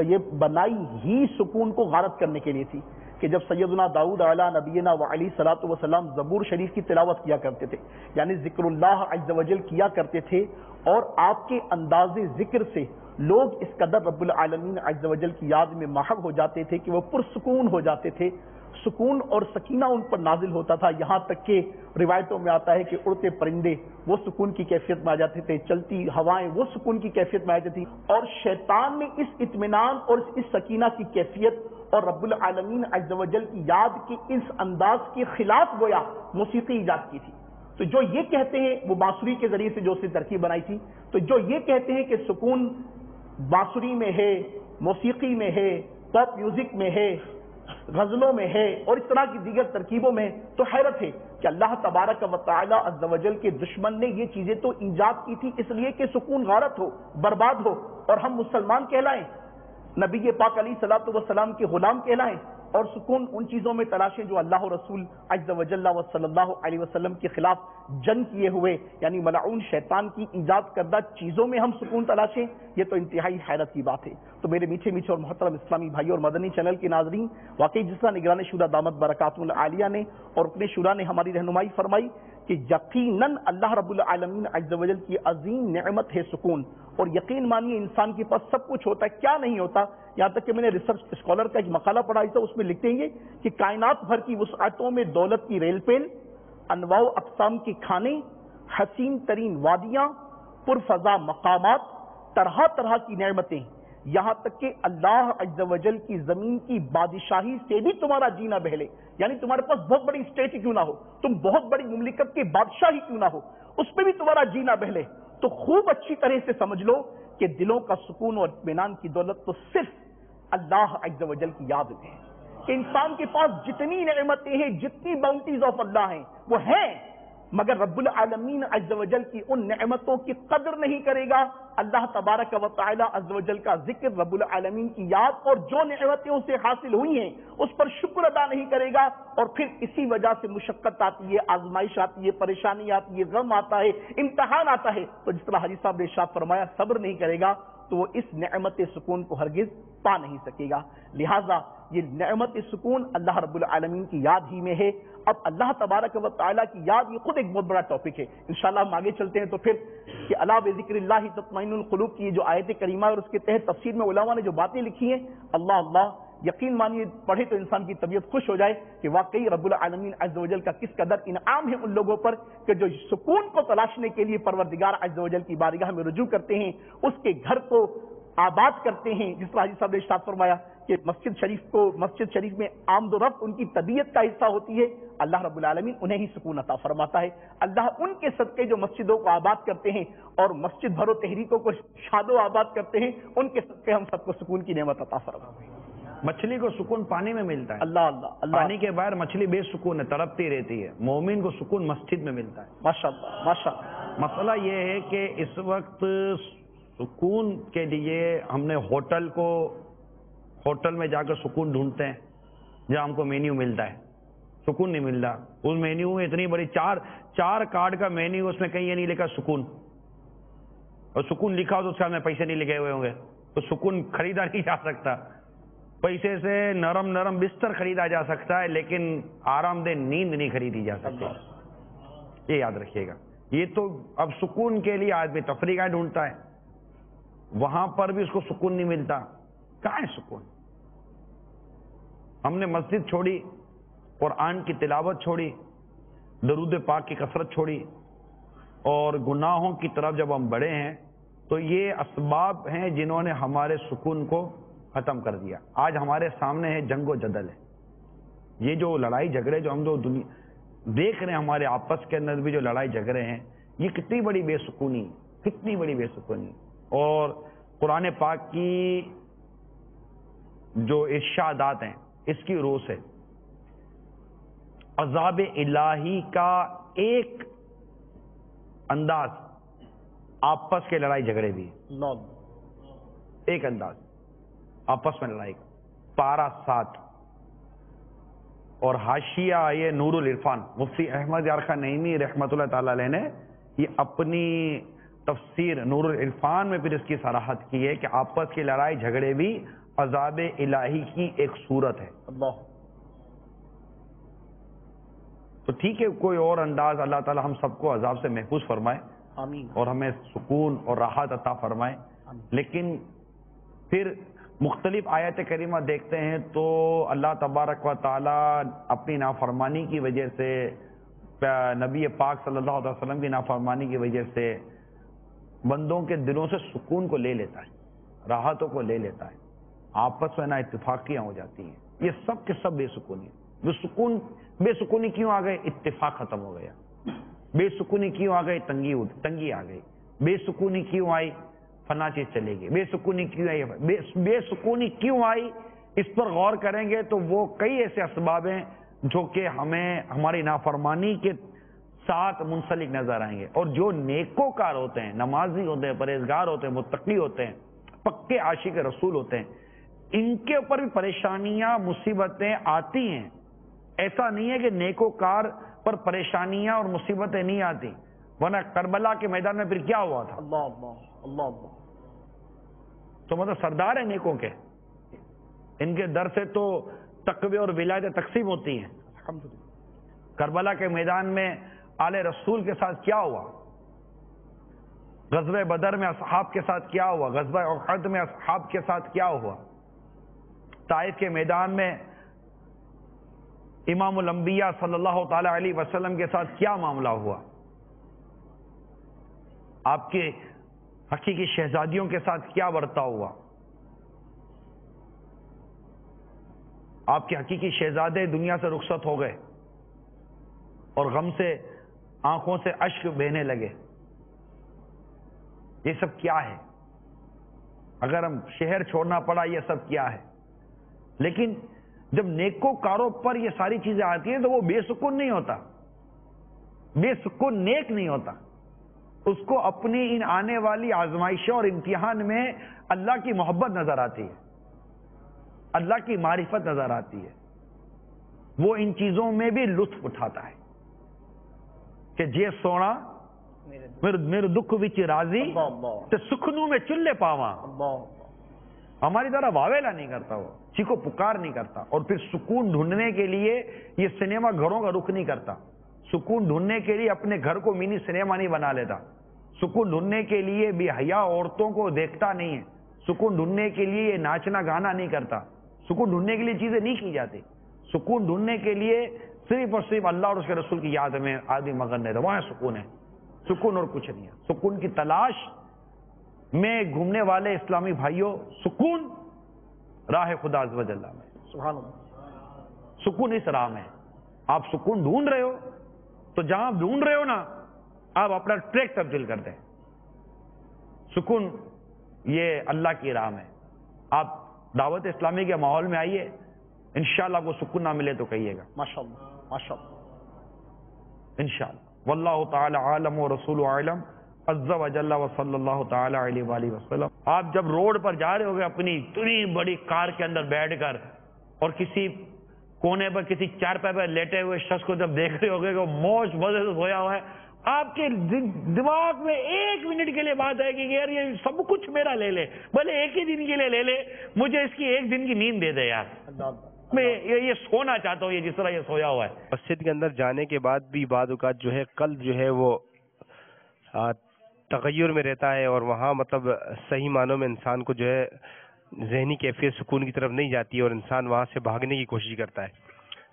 یہ بنائی ہی سکون کو غارت کرنے کے لیے تھی کہ جب سیدنا داؤد علیہ نبینا و علیہ الصلوۃ والسلام زبور شریف کی تلاوت کیا کرتے تھے, یعنی ذکر اللہ عز و جل کیا کرتے تھے, اور آپ کے انداز ذکر سے لوگ اس قدر رب العالمین عز و جل کی یاد میں محو ہو جاتے تھے کہ وہ پرسکون ہو جاتے تھے, سکون اور سکینہ ان پر نازل ہوتا تھا. یہاں تک کہ روایتوں میں آتا ہے کہ اڑتے پرندے وہ سکون کی کیفیت میں آ جاتے تھے, چلتی ہوائیں وہ سکون کی کیفیت میں آ جاتی تھی, اور شیطان نے اس اطمینان اور اس سکینہ کی کیفیت اور رب العالمین عز و جل کی یاد کے اس انداز کے خلاف گویا موسیقی ایجاد کی تھی. تو جو یہ کہتے ہیں وہ بانسری کے ذریعے سے جو اس نے ترکیب بنائی تھی, تو جو یہ کہتے ہیں کہ سکون بانسری میں ہے, موسیقی میں ہے, پاپ میوزک میں ہے, غزلوں میں ہے, اور اس طرح کی دیگر ترکیبوں میں, تو حیرت ہے کہ اللہ تبارک و تعالی عز و جل کے دشمن نے یہ چیزیں تو ایجاد کی تھی اس لیے کہ سکون غارت ہو, برباد ہو, اور ہم مسلمان کہلائیں, نبی پاک علیہ الصلوۃ والسلام کے غلام کہلائیں, اور سکون ان چیزوں میں تلاشیں جو اللہ و رسول عز و جل و صلی اللہ علیہ وسلم کے خلاف جنگ کیے ہوئے یعنی ملعون شیطان کی ایجاد کردہ چیزوں میں ہم سکون تلاشیں. یہ تو انتہائی حیرت کی بات ہے. تو میرے میٹھے میٹھے اور محترم اسلامی بھائی اور مدنی چینل کے ناظرین, واقعی جس طرح نگران شورا دامت برکاتہ العالیہ نے اور اپنے شورا نے ہماری رہنمائی فرمائی کہ یقیناً اللہ رب العالمین عز و جل کی عظیم نعمت ہے سکون, اور یقین مانیے انسان کے پاس سب کچھ ہوتا ہے, کیا نہیں ہوتا. یہاں تک کہ میں نے ریسرچ اسکالر کا ایک مقالہ پڑھا تھا, اس میں لکھتے ہیں کہ کائنات بھر کی وسعتوں میں دولت کی ریل پیل, انواع و اقسام کے کھانے, حسین ترین وادیاں, پرفضا مقامات, طرح طرح کی نعمتیں, یہاں تک کہ اللہ عز و جل کی زمین کی بادشاہی سے بھی تمہارا جینا بہلے, یعنی تمہارے پاس بہت بڑی اسٹیٹ ہی کیوں نہ ہو, تم بہت بڑی مملکت کے بادشاہ ہی کیوں نہ ہو, اس پہ بھی تمہارا جینا بہلے. تو خوب اچھی طرح سے سمجھ لو کہ دلوں کا سکون اور اطمینان کی دولت تو صرف اللہ عز و جل کی یاد میں ہے. کہ انسان کے پاس جتنی نعمتیں ہیں, جتنی باؤنٹیز آف اللہ ہیں وہ ہیں, مگر رب العالمین عز و جل کی ان نعمتوں کی قدر نہیں کرے گا، اللہ تبارک و تعالی عز و جل کا ذکر، رب العالمین کی یاد اور جو نعمتیں اسے حاصل ہوئی ہیں اس پر شکر ادا نہیں کرے گا، اور پھر اسی وجہ سے مشقت آتی ہے، آزمائش آتی ہے، پریشانی آتی ہے، غم آتا ہے، امتحان آتا ہے، تو جس طرح حاجی صاحب نے ارشاد فرمایا صبر نہیں کرے گا تو وہ اس نعمت سکون کو ہرگز پا نہیں سکے گا۔ لہٰذا یہ نعمت سکون اللہ رب العالمین کی یاد ہی میں ہے۔ اب اللہ تبارک و تعالیٰ کی یاد یہ خود ایک بہت بڑا ٹاپک ہے، انشاءاللہ ہم آگے چلتے ہیں تو پھر کہ الا بذکر اللہ تطمئن القلوب کی جو آیت کریمہ اور اس کے تحت تفسیر میں علماء نے جو باتیں لکھی ہیں، اللہ اللہ یقین مانیے پڑھے تو انسان کی طبیعت خوش ہو جائے کہ واقعی رب العالمین عز و جل کا کس قدر انعام ہے ان لوگوں پر کہ جو سکون کو تلاشنے کے لیے پروردگار عز و جل کی بارگاہ میں رجوع کرتے ہیں، اس کے گھر کو آباد کرتے ہیں۔ جس طرح حاجی صاحب نے ارشاد فرمایا کہ مسجد شریف میں آمد و رفت ان کی طبیعت کا حصہ ہوتی ہے، اللہ رب العالمین انہیں ہی سکون عطا فرماتا ہے۔ اللہ ان کے صدقے جو مسجدوں کو آباد کرتے ہیں اور مسجد بھرو تحریکوں کو شاد و آباد کرتے ہیں، ان کے صدقے ہم سب کو سکون کی نعمت عطا فرماتے ہیں۔ مچھلی کو سکون پانی میں ملتا ہے، اللہ اللہ اللہ، پانی کے باہر مچھلی بے سکون ہے، تڑپتی رہتی ہے۔ مومن کو سکون مسجد میں ملتا ہے۔ ماشاءاللہ ماشاءاللہ۔ مسئلہ یہ ہے کہ اس وقت سکون کے لیے ہم نے ہوٹل میں جا کر سکون ڈھونڈتے ہیں جہاں ہم کو مینیو ملتا ہے، سکون نہیں ملتا۔ اس مینیو میں اتنی بڑی چار کارڈ کا مینیو، اس میں کہیں یہ نہیں لکھا سکون، اور سکون لکھا ہو تو اس کا میں پیسے نہیں لکھے ہوئے ہوں گے، تو سکون خریدا نہیں جا سکتا۔ پیسے سے نرم بستر خریدا جا سکتا ہے لیکن آرام دہ نیند نہیں خریدی جا سکتی، یہ یاد رکھیے گا۔ یہ تو اب سکون کے لیے آدمی تفریح کا ڈھونڈتا ہے، وہاں پر بھی اس کو سکون نہیں ملتا۔ کہاں ہے سکون؟ ہم نے مسجد چھوڑی، قرآن کی تلاوت چھوڑی، درود پاک کی کثرت چھوڑی، اور گناہوں کی طرف جب ہم بڑھے ہیں تو یہ اسباب ہیں جنہوں نے ہمارے سکون کو ختم کر دیا۔ آج ہمارے سامنے ہے جنگ و جدل ہے، یہ جو لڑائی جھگڑے جو ہم جو دیکھ رہے ہیں ہمارے آپس کے اندر بھی جو لڑائی جھگڑے ہیں، یہ کتنی بڑی بے سکونی، اور قرآن پاک کی جو ارشادات ہیں اس کی روح سے عذاب الہی کا ایک انداز آپس کے لڑائی جھگڑے بھی، ایک انداز آپس میں لڑائی، پارہ 7 اور حاشیہ یہ نور العرفان، مفتی احمد یار خان نعیمی رحمۃ اللہ تعالی علیہ نے یہ اپنی تفسیر نور العرفان میں پھر اس کی صراحت کی ہے کہ آپس کی لڑائی جھگڑے بھی عذاب الہی کی ایک صورت ہے۔ اللہ، تو ٹھیک ہے، کوئی اور انداز اللہ تعالی ہم سب کو عذاب سے محفوظ فرمائے، آمین، اور ہمیں سکون اور راحت عطا فرمائے۔ لیکن پھر مختلف آیت کریمہ دیکھتے ہیں تو اللہ تبارک و تعالی اپنی نافرمانی کی وجہ سے، نبی پاک صلی اللہ علیہ وسلم کی نافرمانی کی وجہ سے بندوں کے دلوں سے سکون کو لے لیتا ہے، راحتوں کو لے لیتا ہے، آپس میں نا اتفاقیاں ہو جاتی ہیں۔ یہ سب کے سب بے سکونی، بے سکونی کیوں آ گئے؟ اتفاق ختم ہو گیا۔ بے سکونی کیوں آ گئی؟ تنگی آ گئی۔ بے سکونی کیوں آئی؟ فنا چیز چلے گی۔ بے سکونی کیوں آئی؟ بے سکونی کیوں آئی؟ اس پر غور کریں گے تو وہ کئی ایسے اسباب ہیں جو کہ ہمیں ہماری نافرمانی کے ساتھ منسلک نظر آئیں گے، اور جو نیکوکار ہوتے ہیں، نمازی ہوتے ہیں، پرہیزگار ہوتے ہیں، متقی ہوتے ہیں، پکے عاشق رسول ہوتے ہیں، ان کے اوپر بھی پریشانیاں مصیبتیں آتی ہیں۔ ایسا نہیں ہے کہ نیکوکار پر پریشانیاں اور مصیبتیں نہیں آتی، ورنہ کربلا کے میدان میں پھر کیا ہوا تھا؟ اللہ اللہ اللہ اللہ، تو مطلب سردار ہیں نیکوں کے، ان کے در سے تو تقوی اور ولایتیں تقسیم ہوتی ہیں۔ الحمدللہ، کربلا کے میدان میں آل رسول کے ساتھ کیا ہوا، غزوہ بدر میں اصحاب کے ساتھ کیا ہوا، غزوہ احد میں اصحاب کے ساتھ کیا ہوا، طائف کے میدان میں امام الانبیاء صلی اللہ تعالی علیہ وسلم کے ساتھ کیا معاملہ ہوا، آپ کے حقیقی شہزادیوں کے ساتھ کیا برتاؤ ہوا، آپ کے حقیقی شہزادے دنیا سے رخصت ہو گئے اور غم سے آنکھوں سے اشک بہنے لگے۔ یہ سب کیا ہے؟ اگر ہم شہر چھوڑنا پڑا، یہ سب کیا ہے؟ لیکن جب نیکوکاروں پر یہ ساری چیزیں آتی ہیں تو وہ بے سکون نہیں ہوتا، بے سکون نیک نہیں ہوتا. اس کو اپنی ان آنے والی آزمائشوں اور امتحان میں اللہ کی محبت نظر آتی ہے, اللہ کی معرفت نظر آتی ہے. وہ ان چیزوں میں بھی لطف اٹھاتا ہے کہ جے سونا میرے دکھ وچ راضی تے سکھنوں میں چلے پاواں. ہماری طرح واویلا نہیں کرتا, وہ چیخو پکار نہیں کرتا. اور پھر سکون ڈھونڈنے کے لیے یہ سنیما گھروں کا رخ نہیں کرتا. سکون ڈھونڈنے کے لیے اپنے گھر کو منی سنیما نہیں بنا لیتا. سکون ڈھونڈنے کے لیے بے حیا عورتوں کو دیکھتا نہیں ہے. سکون ڈھونڈنے کے لیے یہ ناچنا گانا نہیں کرتا. سکون ڈھونڈنے کے لیے چیزیں نہیں کی جاتی. سکون ڈھونڈنے کے لیے صرف اور صرف اللہ اور اس کے رسول کی یاد میں آدمی مگن رہتا, وہاں سکون ہے. سکون اور کچھ نہیں ہے. سکون کی تلاش میں گھومنے والے اسلامی بھائیوں, سکون راہ خدا عز و جل میں, سبحان اللہ, سکون اس راہ میں. آپ سکون ڈھونڈ رہے ہو تو جہاں آپ ڈھونڈ رہے ہو نا, آپ اپنا ٹریک تبدیل کر دیں. سکون یہ اللہ کی راہ میں. آپ دعوت اسلامی کے ماحول میں آئیے, انشاءاللہ کو سکون نہ ملے تو کہیے گا ماشاءاللہ ماشاءاللہ, انشاءاللہ. واللہ تعالی عالم و رسول عالم عز و جل و صلی اللہ تعالی علیہ وآلہ وسلم. آپ جب روڈ پر جا رہے ہوگے اپنی اتنی بڑی کار کے اندر بیٹھ کر, اور کسی کونے پر کسی چارپائی پر لیٹے ہوئے شخص کو جب دیکھ رہے ہوگے کہ وہ موج مزے سے سویا ہوا ہے, آپ کے دماغ میں ایک منٹ کے لیے بات ہے کہ یار یہ سب کچھ میرا لے لے, بھلے ایک ہی دن کے لیے لے لے, مجھے اس کی ایک دن کی نیند دے دے یار, میں یہ سونا چاہتا ہوں یہ جس طرح یہ سویا ہوا ہے. مسجد کے اندر جانے کے بعد بھی بعض اوقات جو ہے قلب جو ہے وہ تغیر میں رہتا ہے, اور وہاں مطلب صحیح معنوں میں انسان کو جو ہے ذہنی کیفیت سکون کی طرف نہیں جاتی, اور انسان وہاں سے بھاگنے کی کوشش کرتا ہے.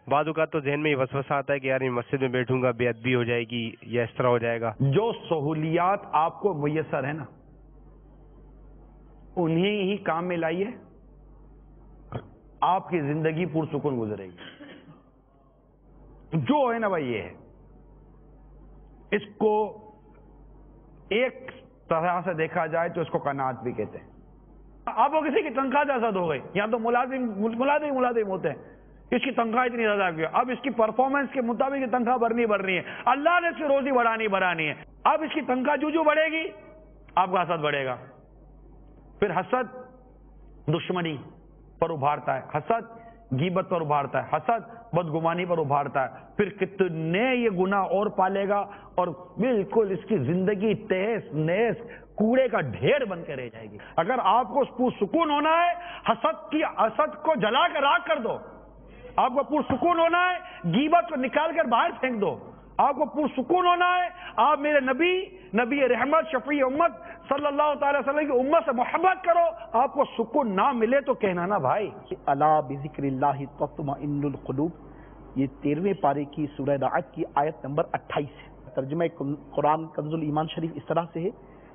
بعض اوقات تو ذہن میں یہ وسوسہ آتا ہے کہ یار میں مسجد میں بیٹھوں گا بے ادبی ہو جائے گی یا اس طرح ہو جائے گا. جو سہولیات آپ کو میسر ہے نا, انہیں ہی کام میں لائیے, آپ کی زندگی پرسکون گزرے گی. جو ہے نا بھائی, یہ ہے, اس کو ایک طرح سے دیکھا جائے تو اس کو قناعت بھی کہتے ہیں. آپ کو کسی کی تنخواہ زیادہ ہو گئی, یہاں تو ملازم ہوتے ہیں, اس کی تنخواہ اتنی زیادہ کی, اب اس کی پرفارمنس کے مطابق تنخواہ بڑھنی ہے, اللہ نے اس کی روزی بڑھانی ہے. اب اس کی تنخواہ جو بڑھے گی آپ کا حسد بڑھے گا. پھر حسد دشمنی پر ابھارتا ہے, حسد غیبت پر ابھارتا ہے, حسد بدگمانی پر ابھارتا ہے. پھر کتنے یہ گناہ اور پالے گا, اور بالکل اس کی زندگی تہس نہس کوڑے کا ڈھیر بن کے رہ جائے گی. اگر آپ کو پرسکون ہونا ہے, حسد کو جلا کر راکھ کر دو. آپ کو پرسکون ہونا ہے, غیبت کو نکال کر باہر پھینک دو. آپ کو پرسکون ہونا ہے, آپ میرے نبی رحمت شفیع امت صلی اللہ تعالی وسلم کی امت سے محبت کرو. آپ کو سکون نہ ملے تو کہنا نا بھائی, الا بذکر اللہ تطمئن القلوب, یہ 13ویں پارے کی سورہ رعد کی آیت نمبر 28 ہے. ترجمہ قرآن کنز الایمان شریف اس طرح سے ہے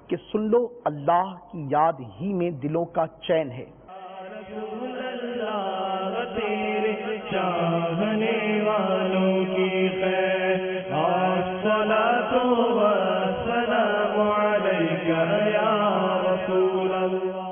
کہ سن لو اللہ کی یاد ہی میں دلوں کا چین ہے. چاہنے والوں کی خیر, الصلاۃ والسلام علیک یا رسول اللہ.